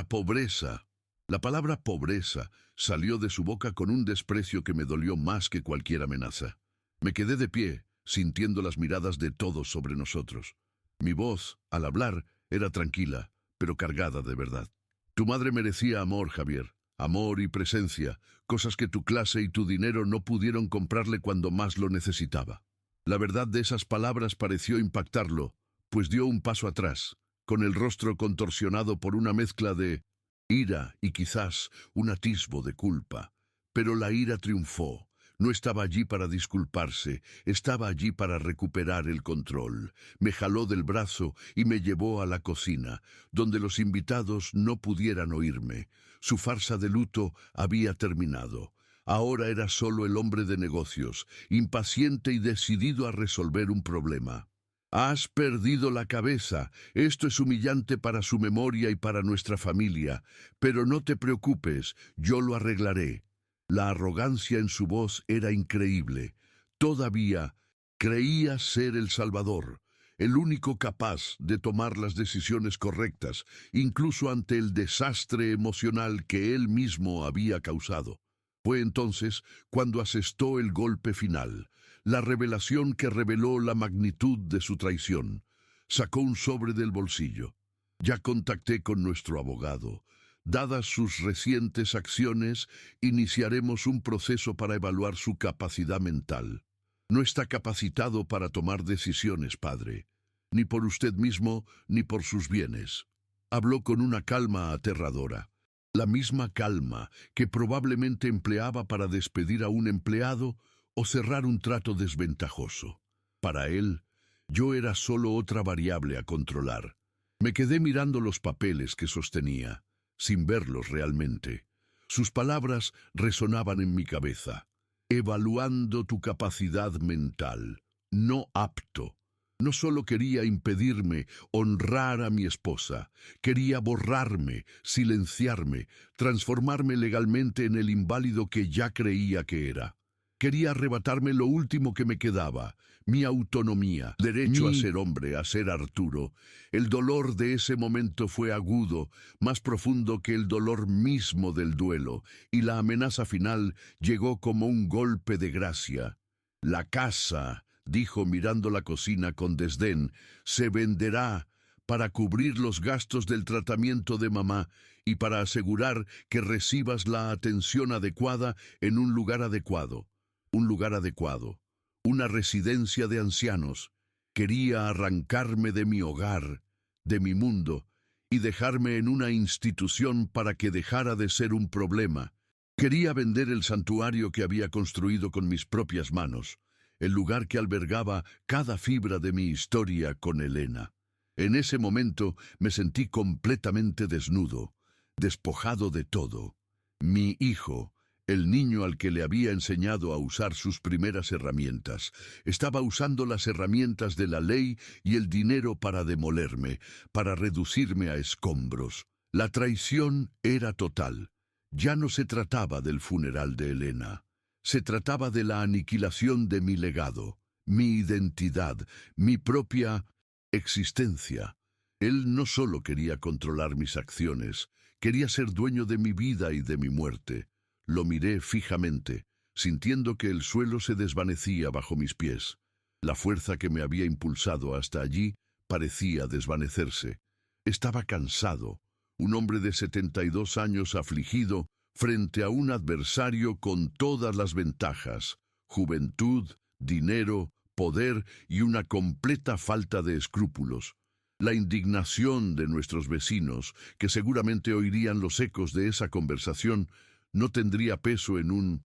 pobreza. La palabra pobreza salió de su boca con un desprecio que me dolió más que cualquier amenaza. Me quedé de pie, sintiendo las miradas de todos sobre nosotros. Mi voz, al hablar, era tranquila, pero cargada de verdad. Tu madre merecía amor, Javier, amor y presencia, cosas que tu clase y tu dinero no pudieron comprarle cuando más lo necesitaba. La verdad de esas palabras pareció impactarlo, pues dio un paso atrás, con el rostro contorsionado por una mezcla de ira y quizás un atisbo de culpa. Pero la ira triunfó. No estaba allí para disculparse, estaba allí para recuperar el control. Me jaló del brazo y me llevó a la cocina, donde los invitados no pudieran oírme. Su farsa de luto había terminado. Ahora era solo el hombre de negocios, impaciente y decidido a resolver un problema. Has perdido la cabeza. Esto es humillante para su memoria y para nuestra familia. Pero no te preocupes, yo lo arreglaré. La arrogancia en su voz era increíble. Todavía creía ser el Salvador, el único capaz de tomar las decisiones correctas, incluso ante el desastre emocional que él mismo había causado. Fue entonces cuando asestó el golpe final, la revelación que reveló la magnitud de su traición. Sacó un sobre del bolsillo. Ya contacté con nuestro abogado. Dadas sus recientes acciones, iniciaremos un proceso para evaluar su capacidad mental. No está capacitado para tomar decisiones, padre, ni por usted mismo, ni por sus bienes. Habló con una calma aterradora, la misma calma que probablemente empleaba para despedir a un empleado o cerrar un trato desventajoso. Para él, yo era solo otra variable a controlar. Me quedé mirando los papeles que sostenía, sin verlos realmente. Sus palabras resonaban en mi cabeza. Evaluando tu capacidad mental. No apto. No solo quería impedirme honrar a mi esposa, quería borrarme, silenciarme, transformarme legalmente en el inválido que ya creía que era. Quería arrebatarme lo último que me quedaba, mi autonomía, derecho a ser hombre, a ser Arturo. El dolor de ese momento fue agudo, más profundo que el dolor mismo del duelo, y la amenaza final llegó como un golpe de gracia. La casa, dijo mirando la cocina con desdén, se venderá para cubrir los gastos del tratamiento de mamá y para asegurar que recibas la atención adecuada en un lugar adecuado. Un lugar adecuado, una residencia de ancianos. Quería arrancarme de mi hogar, de mi mundo, y dejarme en una institución para que dejara de ser un problema. Quería vender el santuario que había construido con mis propias manos, el lugar que albergaba cada fibra de mi historia con Elena. En ese momento me sentí completamente desnudo, despojado de todo. Mi hijo, el niño al que le había enseñado a usar sus primeras herramientas, estaba usando las herramientas de la ley y el dinero para demolerme, para reducirme a escombros. La traición era total. Ya no se trataba del funeral de Elena. Se trataba de la aniquilación de mi legado, mi identidad, mi propia existencia. Él no solo quería controlar mis acciones, quería ser dueño de mi vida y de mi muerte. Lo miré fijamente, sintiendo que el suelo se desvanecía bajo mis pies. La fuerza que me había impulsado hasta allí parecía desvanecerse. Estaba cansado, un hombre de 72 años afligido frente a un adversario con todas las ventajas: juventud, dinero, poder y una completa falta de escrúpulos. La indignación de nuestros vecinos, que seguramente oirían los ecos de esa conversación, no tendría peso en un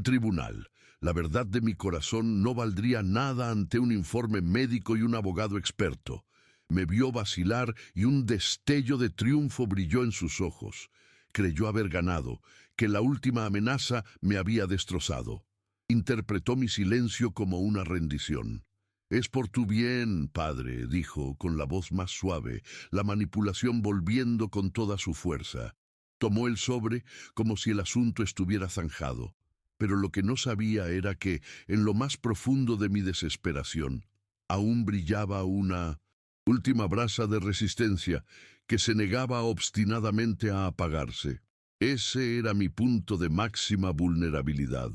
tribunal. La verdad de mi corazón no valdría nada ante un informe médico y un abogado experto. Me vio vacilar y un destello de triunfo brilló en sus ojos. Creyó haber ganado, que la última amenaza me había destrozado. Interpretó mi silencio como una rendición. «Es por tu bien, padre», dijo con la voz más suave, la manipulación volviendo con toda su fuerza. Tomó el sobre como si el asunto estuviera zanjado. Pero lo que no sabía era que, en lo más profundo de mi desesperación, aún brillaba una última brasa de resistencia que se negaba obstinadamente a apagarse. Ese era mi punto de máxima vulnerabilidad.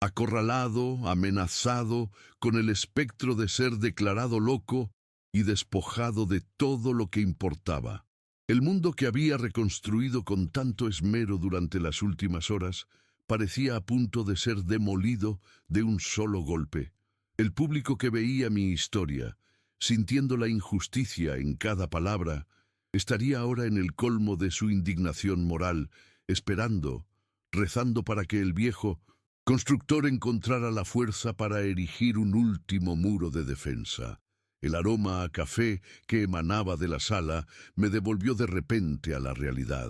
Acorralado, amenazado, con el espectro de ser declarado loco y despojado de todo lo que importaba. El mundo que había reconstruido con tanto esmero durante las últimas horas parecía a punto de ser demolido de un solo golpe. El público que veía mi historia, sintiendo la injusticia en cada palabra, estaría ahora en el colmo de su indignación moral, esperando, rezando para que el viejo constructor encontrara la fuerza para erigir un último muro de defensa. El aroma a café que emanaba de la sala me devolvió de repente a la realidad.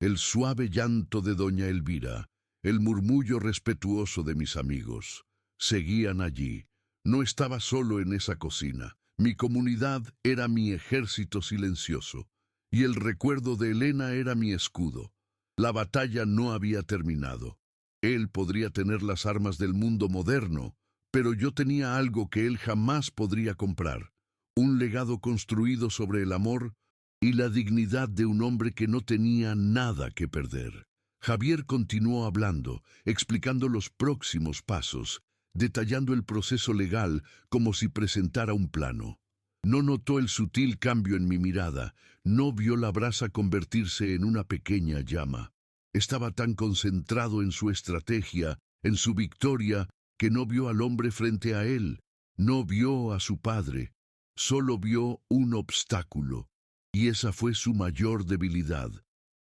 El suave llanto de doña Elvira, el murmullo respetuoso de mis amigos, seguían allí. No estaba solo en esa cocina. Mi comunidad era mi ejército silencioso, y el recuerdo de Elena era mi escudo. La batalla no había terminado. Él podría tener las armas del mundo moderno, pero yo tenía algo que él jamás podría comprar: un legado construido sobre el amor y la dignidad de un hombre que no tenía nada que perder. Javier continuó hablando, explicando los próximos pasos, detallando el proceso legal como si presentara un plano. No notó el sutil cambio en mi mirada, no vio la brasa convertirse en una pequeña llama. Estaba tan concentrado en su estrategia, en su victoria, que no vio al hombre frente a él, no vio a su padre, solo vio un obstáculo, y esa fue su mayor debilidad.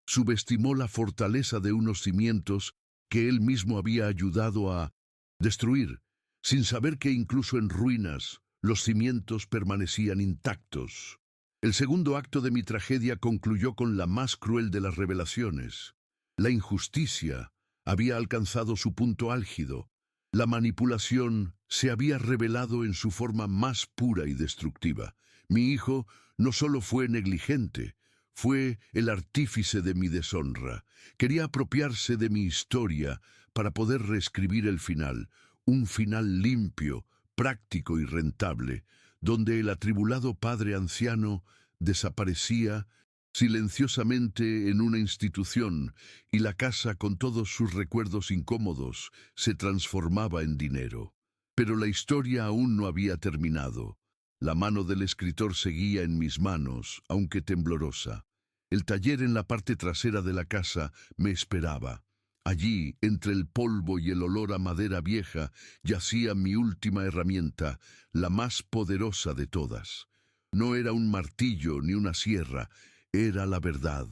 Subestimó la fortaleza de unos cimientos que él mismo había ayudado a destruir, sin saber que incluso en ruinas los cimientos permanecían intactos. El segundo acto de mi tragedia concluyó con la más cruel de las revelaciones. La injusticia había alcanzado su punto álgido. La manipulación se había revelado en su forma más pura y destructiva. Mi hijo no solo fue negligente, fue el artífice de mi deshonra. Quería apropiarse de mi historia para poder reescribir el final, un final limpio, práctico y rentable, donde el atribulado padre anciano desaparecía silenciosamente en una institución y la casa, con todos sus recuerdos incómodos, se transformaba en dinero. Pero la historia aún no había terminado. La mano del escritor seguía en mis manos, aunque temblorosa. El taller en la parte trasera de la casa me esperaba. Allí, entre el polvo y el olor a madera vieja, yacía mi última herramienta, la más poderosa de todas. No era un martillo ni una sierra, era la verdad.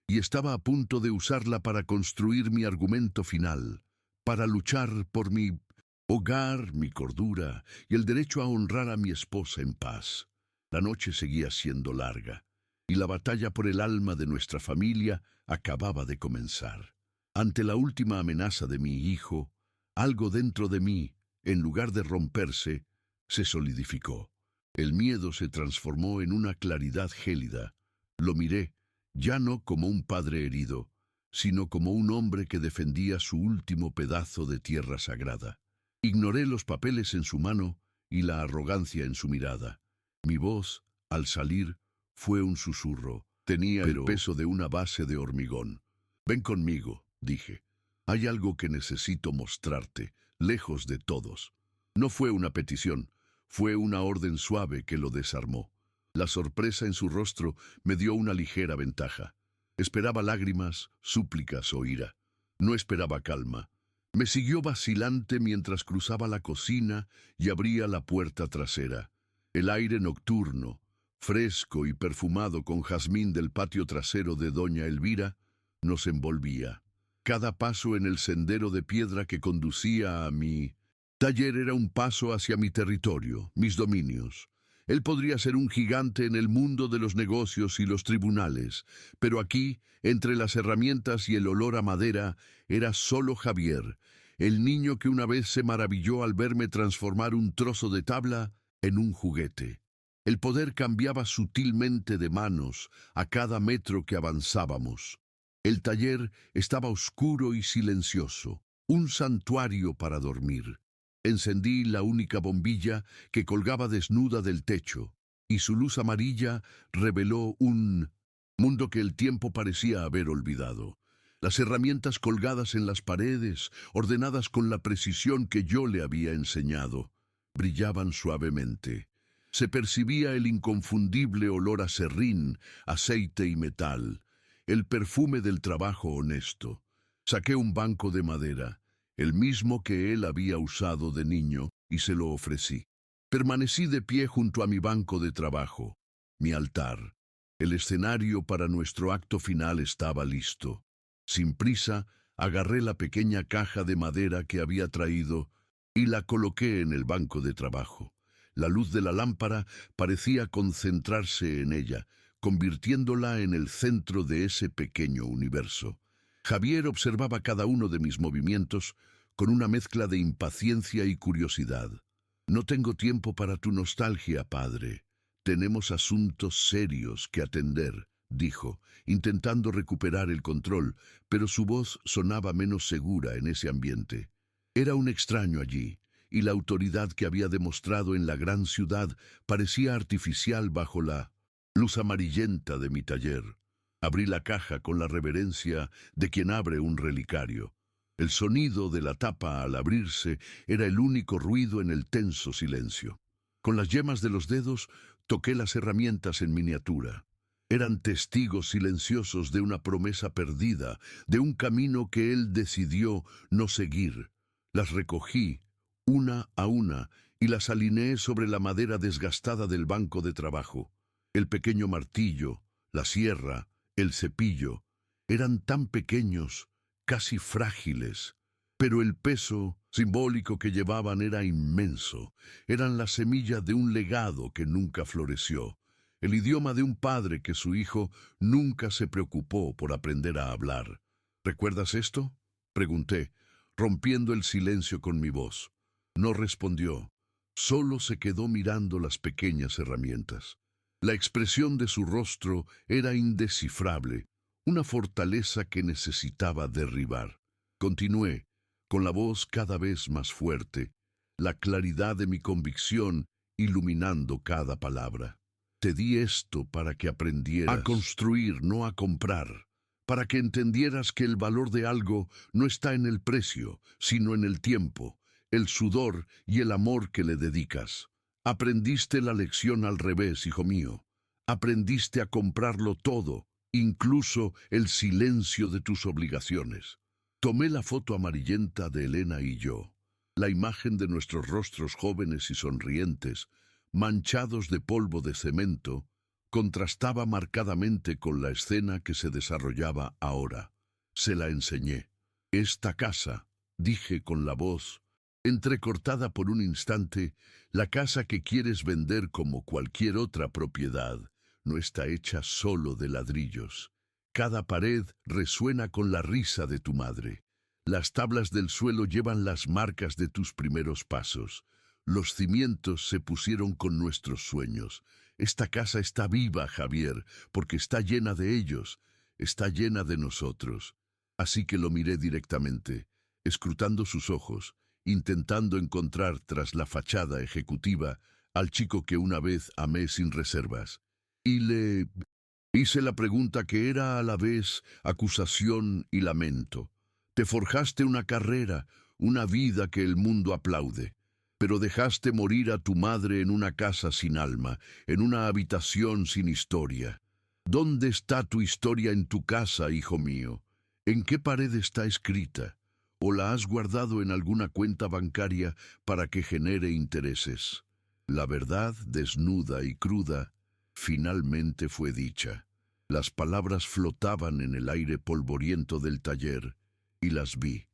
Y estaba a punto de usarla para construir mi argumento final, para luchar por mi hogar, mi cordura y el derecho a honrar a mi esposa en paz. La noche seguía siendo larga, y la batalla por el alma de nuestra familia acababa de comenzar. Ante la última amenaza de mi hijo, algo dentro de mí, en lugar de romperse, se solidificó. El miedo se transformó en una claridad gélida. Lo miré, ya no como un padre herido, sino como un hombre que defendía su último pedazo de tierra sagrada. Ignoré los papeles en su mano y la arrogancia en su mirada. Mi voz, al salir, fue un susurro. Tenía el peso de una base de hormigón. «Ven conmigo», dije. «Hay algo que necesito mostrarte, lejos de todos». No fue una petición, fue una orden suave que lo desarmó. La sorpresa en su rostro me dio una ligera ventaja. Esperaba lágrimas, súplicas o ira. No esperaba calma. Me siguió vacilante mientras cruzaba la cocina y abría la puerta trasera. El aire nocturno, fresco y perfumado con jazmín del patio trasero de doña Elvira, nos envolvía. Cada paso en el sendero de piedra que conducía a mi taller era un paso hacia mi territorio, mis dominios. Él podría ser un gigante en el mundo de los negocios y los tribunales, pero aquí, entre las herramientas y el olor a madera, era solo Javier, el niño que una vez se maravilló al verme transformar un trozo de tabla en un juguete. El poder cambiaba sutilmente de manos a cada metro que avanzábamos. El taller estaba oscuro y silencioso, un santuario para dormir. Encendí la única bombilla que colgaba desnuda del techo, y su luz amarilla reveló un mundo que el tiempo parecía haber olvidado. Las herramientas colgadas en las paredes, ordenadas con la precisión que yo le había enseñado, brillaban suavemente. Se percibía el inconfundible olor a serrín, aceite y metal, el perfume del trabajo honesto. Saqué un banco de madera, el mismo que él había usado de niño, y se lo ofrecí. Permanecí de pie junto a mi banco de trabajo, mi altar. El escenario para nuestro acto final estaba listo. Sin prisa, agarré la pequeña caja de madera que había traído y la coloqué en el banco de trabajo. La luz de la lámpara parecía concentrarse en ella, convirtiéndola en el centro de ese pequeño universo. Javier observaba cada uno de mis movimientos con una mezcla de impaciencia y curiosidad. «No tengo tiempo para tu nostalgia, padre. Tenemos asuntos serios que atender», dijo, intentando recuperar el control, pero su voz sonaba menos segura en ese ambiente. Era un extraño allí, y la autoridad que había demostrado en la gran ciudad parecía artificial bajo la luz amarillenta de mi taller. Abrí la caja con la reverencia de quien abre un relicario. El sonido de la tapa al abrirse era el único ruido en el tenso silencio. Con las yemas de los dedos toqué las herramientas en miniatura. Eran testigos silenciosos de una promesa perdida, de un camino que él decidió no seguir. Las recogí, una a una, y las alineé sobre la madera desgastada del banco de trabajo. El pequeño martillo, la sierra, el cepillo, eran tan pequeños, casi frágiles, pero el peso simbólico que llevaban era inmenso. Eran la semilla de un legado que nunca floreció, el idioma de un padre que su hijo nunca se preocupó por aprender a hablar. «¿Recuerdas esto?», pregunté, rompiendo el silencio con mi voz. No respondió, solo se quedó mirando las pequeñas herramientas. La expresión de su rostro era indescifrable, una fortaleza que necesitaba derribar. Continué, con la voz cada vez más fuerte, la claridad de mi convicción iluminando cada palabra. «Te di esto para que aprendieras a construir, no a comprar, para que entendieras que el valor de algo no está en el precio, sino en el tiempo, el sudor y el amor que le dedicas. Aprendiste la lección al revés, hijo mío. Aprendiste a comprarlo todo, incluso el silencio de tus obligaciones. Tomé la foto amarillenta de Elena y yo, la imagen de nuestros rostros jóvenes y sonrientes, manchados de polvo de cemento, contrastaba marcadamente con la escena que se desarrollaba ahora. Se la enseñé. Esta casa, dije con la voz, entrecortada por un instante, la casa que quieres vender como cualquier otra propiedad, no está hecha solo de ladrillos. Cada pared resuena con la risa de tu madre. Las tablas del suelo llevan las marcas de tus primeros pasos. Los cimientos se pusieron con nuestros sueños. Esta casa está viva, Javier, porque está llena de ellos, está llena de nosotros. Así que lo miré directamente, escrutando sus ojos, intentando encontrar tras la fachada ejecutiva al chico que una vez amé sin reservas. Y le hice la pregunta que era a la vez acusación y lamento. Te forjaste una carrera, una vida que el mundo aplaude, pero dejaste morir a tu madre en una casa sin alma, en una habitación sin historia. ¿Dónde está tu historia en tu casa, hijo mío? ¿En qué pared está escrita? ¿O la has guardado en alguna cuenta bancaria para que genere intereses? La verdad, desnuda y cruda, finalmente fue dicha. Las palabras flotaban en el aire polvoriento del taller, y las vi.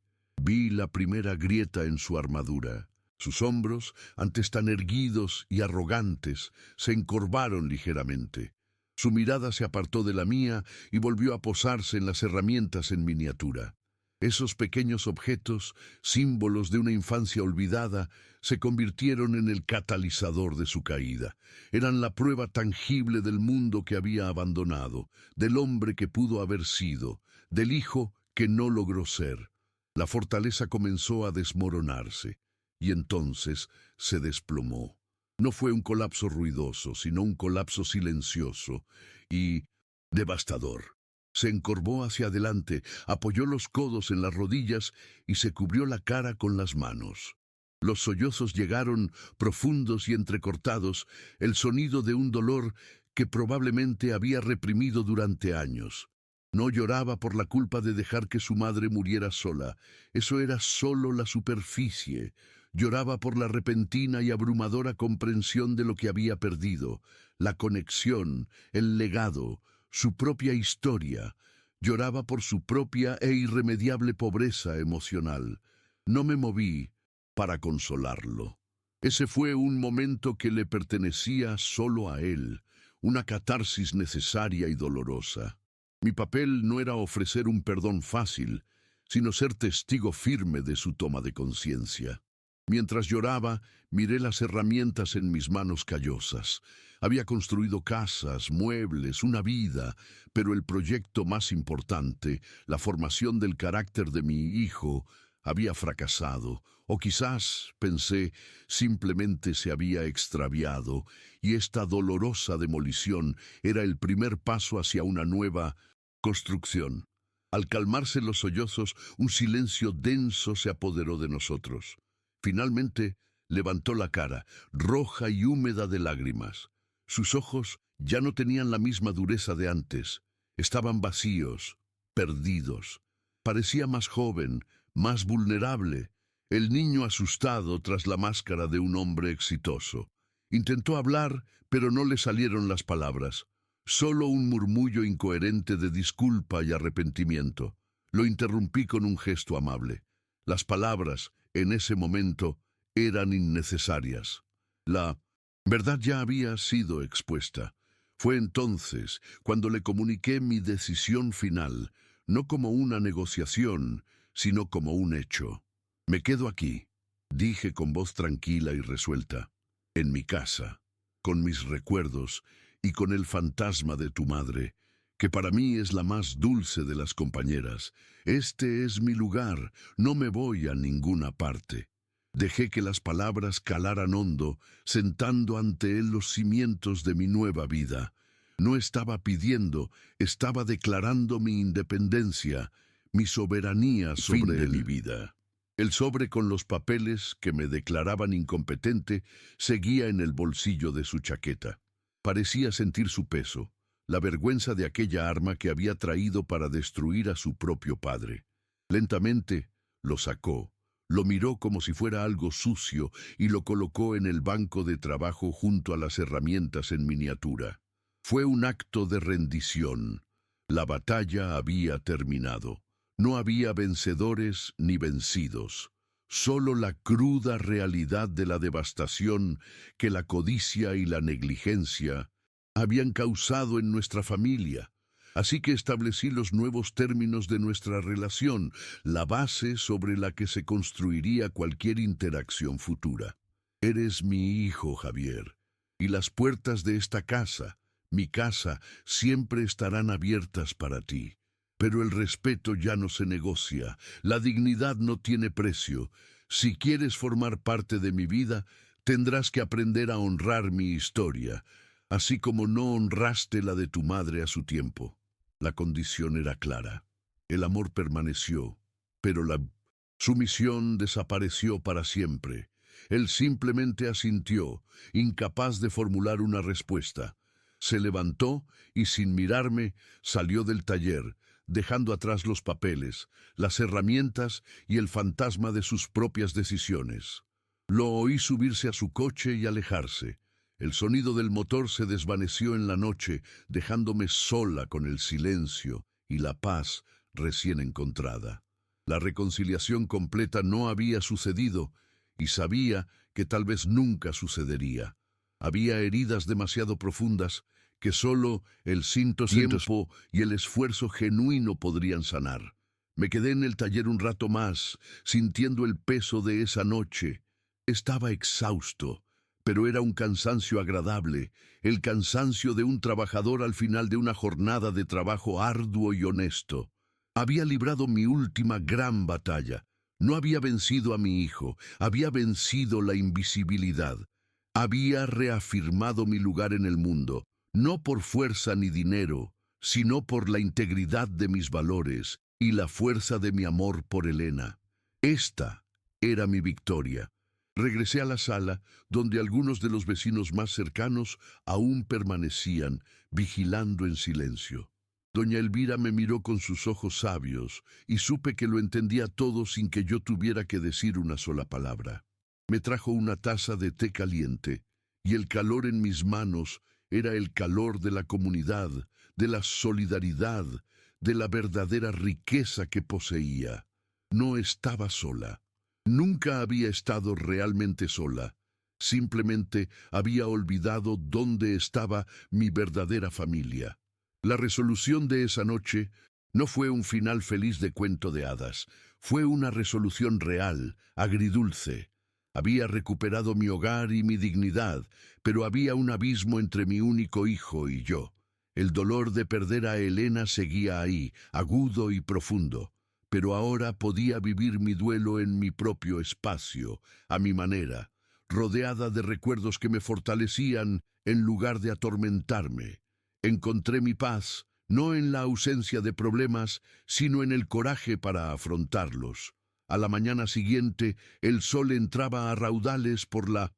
Vi la primera grieta en su armadura. Sus hombros, antes tan erguidos y arrogantes, se encorvaron ligeramente. Su mirada se apartó de la mía y volvió a posarse en las herramientas en miniatura. Esos pequeños objetos, símbolos de una infancia olvidada, se convirtieron en el catalizador de su caída. Eran la prueba tangible del mundo que había abandonado, del hombre que pudo haber sido, del hijo que no logró ser. La fortaleza comenzó a desmoronarse, y entonces se desplomó. No fue un colapso ruidoso, sino un colapso silencioso y devastador. Se encorvó hacia adelante, apoyó los codos en las rodillas y se cubrió la cara con las manos. Los sollozos llegaron, profundos y entrecortados, el sonido de un dolor que probablemente había reprimido durante años. No lloraba por la culpa de dejar que su madre muriera sola. Eso era solo la superficie. Lloraba por la repentina y abrumadora comprensión de lo que había perdido, la conexión, el legado, su propia historia. Lloraba por su propia e irremediable pobreza emocional. No me moví para consolarlo. Ese fue un momento que le pertenecía solo a él, una catarsis necesaria y dolorosa. Mi papel no era ofrecer un perdón fácil, sino ser testigo firme de su toma de conciencia. Mientras lloraba, miré las herramientas en mis manos callosas. Había construido casas, muebles, una vida, pero el proyecto más importante, la formación del carácter de mi hijo, había fracasado, o quizás, pensé, simplemente se había extraviado, y esta dolorosa demolición era el primer paso hacia una nueva construcción. Al calmarse los sollozos, un silencio denso se apoderó de nosotros. Finalmente, levantó la cara, roja y húmeda de lágrimas. Sus ojos ya no tenían la misma dureza de antes. Estaban vacíos, perdidos. Parecía más joven, más vulnerable, el niño asustado tras la máscara de un hombre exitoso. Intentó hablar, pero no le salieron las palabras. Solo un murmullo incoherente de disculpa y arrepentimiento. Lo interrumpí con un gesto amable. Las palabras, en ese momento, eran innecesarias. La verdad ya había sido expuesta. Fue entonces cuando le comuniqué mi decisión final, no como una negociación, sino como un hecho. Me quedo aquí, dije con voz tranquila y resuelta, en mi casa, con mis recuerdos y con el fantasma de tu madre, que para mí es la más dulce de las compañeras. Este es mi lugar, no me voy a ninguna parte. Dejé que las palabras calaran hondo, sentando ante él los cimientos de mi nueva vida. No estaba pidiendo, estaba declarando mi independencia, mi soberanía sobre mi vida. El sobre con los papeles que me declaraban incompetente seguía en el bolsillo de su chaqueta. Parecía sentir su peso, la vergüenza de aquella arma que había traído para destruir a su propio padre. Lentamente lo sacó, lo miró como si fuera algo sucio y lo colocó en el banco de trabajo junto a las herramientas en miniatura. Fue un acto de rendición. La batalla había terminado. No había vencedores ni vencidos. Solo la cruda realidad de la devastación que la codicia y la negligencia habían causado en nuestra familia. Así que establecí los nuevos términos de nuestra relación, la base sobre la que se construiría cualquier interacción futura. Eres mi hijo, Javier, y las puertas de esta casa, mi casa, siempre estarán abiertas para ti. Pero el respeto ya no se negocia, la dignidad no tiene precio. Si quieres formar parte de mi vida, tendrás que aprender a honrar mi historia, así como no honraste la de tu madre a su tiempo. La condición era clara. El amor permaneció, pero la sumisión desapareció para siempre. Él simplemente asintió, incapaz de formular una respuesta. Se levantó y, sin mirarme, salió del taller, dejando atrás los papeles, las herramientas y el fantasma de sus propias decisiones. Lo oí subirse a su coche y alejarse. El sonido del motor se desvaneció en la noche, dejándome sola con el silencio y la paz recién encontrada. La reconciliación completa no había sucedido y sabía que tal vez nunca sucedería. Había heridas demasiado profundas que solo el tiempo y el esfuerzo genuino podrían sanar. Me quedé en el taller un rato más, sintiendo el peso de esa noche. Estaba exhausto, pero era un cansancio agradable, el cansancio de un trabajador al final de una jornada de trabajo arduo y honesto. Había librado mi última gran batalla. No había vencido a mi hijo, había vencido la invisibilidad. Había reafirmado mi lugar en el mundo, no por fuerza ni dinero, sino por la integridad de mis valores y la fuerza de mi amor por Elena. Esta era mi victoria. Regresé a la sala, donde algunos de los vecinos más cercanos aún permanecían, vigilando en silencio. Doña Elvira me miró con sus ojos sabios, y supe que lo entendía todo sin que yo tuviera que decir una sola palabra. Me trajo una taza de té caliente, y el calor en mis manos era el calor de la comunidad, de la solidaridad, de la verdadera riqueza que poseía. No estaba sola. Nunca había estado realmente sola. Simplemente había olvidado dónde estaba mi verdadera familia. La resolución de esa noche no fue un final feliz de cuento de hadas. Fue una resolución real, agridulce. Había recuperado mi hogar y mi dignidad, pero había un abismo entre mi único hijo y yo. El dolor de perder a Elena seguía ahí, agudo y profundo. Pero ahora podía vivir mi duelo en mi propio espacio, a mi manera, rodeada de recuerdos que me fortalecían en lugar de atormentarme. Encontré mi paz, no en la ausencia de problemas, sino en el coraje para afrontarlos. A la mañana siguiente, el sol entraba a raudales por la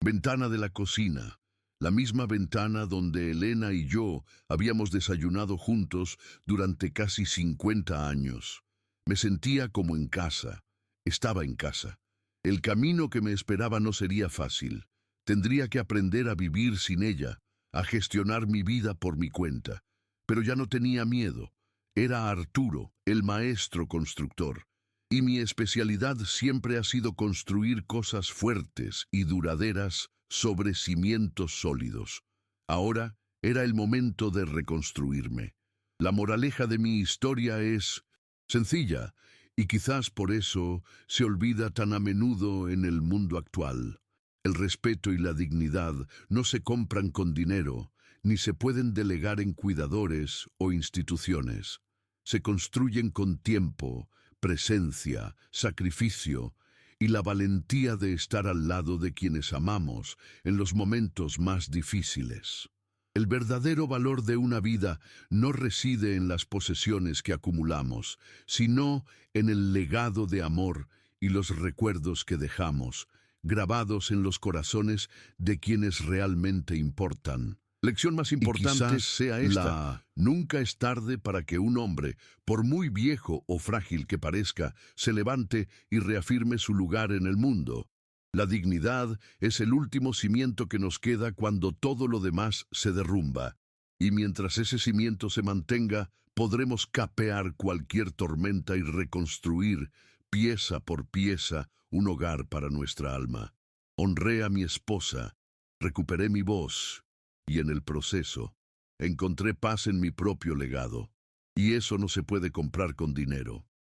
ventana de la cocina, la misma ventana donde Elena y yo habíamos desayunado juntos durante casi 50 años. Me sentía como en casa. Estaba en casa. El camino que me esperaba no sería fácil. Tendría que aprender a vivir sin ella, a gestionar mi vida por mi cuenta. Pero ya no tenía miedo. Era Arturo, el maestro constructor. Y mi especialidad siempre ha sido construir cosas fuertes y duraderas sobre cimientos sólidos. Ahora era el momento de reconstruirme. La moraleja de mi historia es sencilla, y quizás por eso se olvida tan a menudo en el mundo actual. El respeto y la dignidad no se compran con dinero, ni se pueden delegar en cuidadores o instituciones. Se construyen con tiempo, presencia, sacrificio y la valentía de estar al lado de quienes amamos en los momentos más difíciles. El verdadero valor de una vida no reside en las posesiones que acumulamos, sino en el legado de amor y los recuerdos que dejamos, grabados en los corazones de quienes realmente importan. Lección más importante sea esta. Nunca es tarde para que un hombre, por muy viejo o frágil que parezca, se levante y reafirme su lugar en el mundo. La dignidad es el último cimiento que nos queda cuando todo lo demás se derrumba. Y mientras ese cimiento se mantenga, podremos capear cualquier tormenta y reconstruir, pieza por pieza, un hogar para nuestra alma. Honré a mi esposa, recuperé mi voz, y en el proceso, encontré paz en mi propio legado. Y eso no se puede comprar con dinero.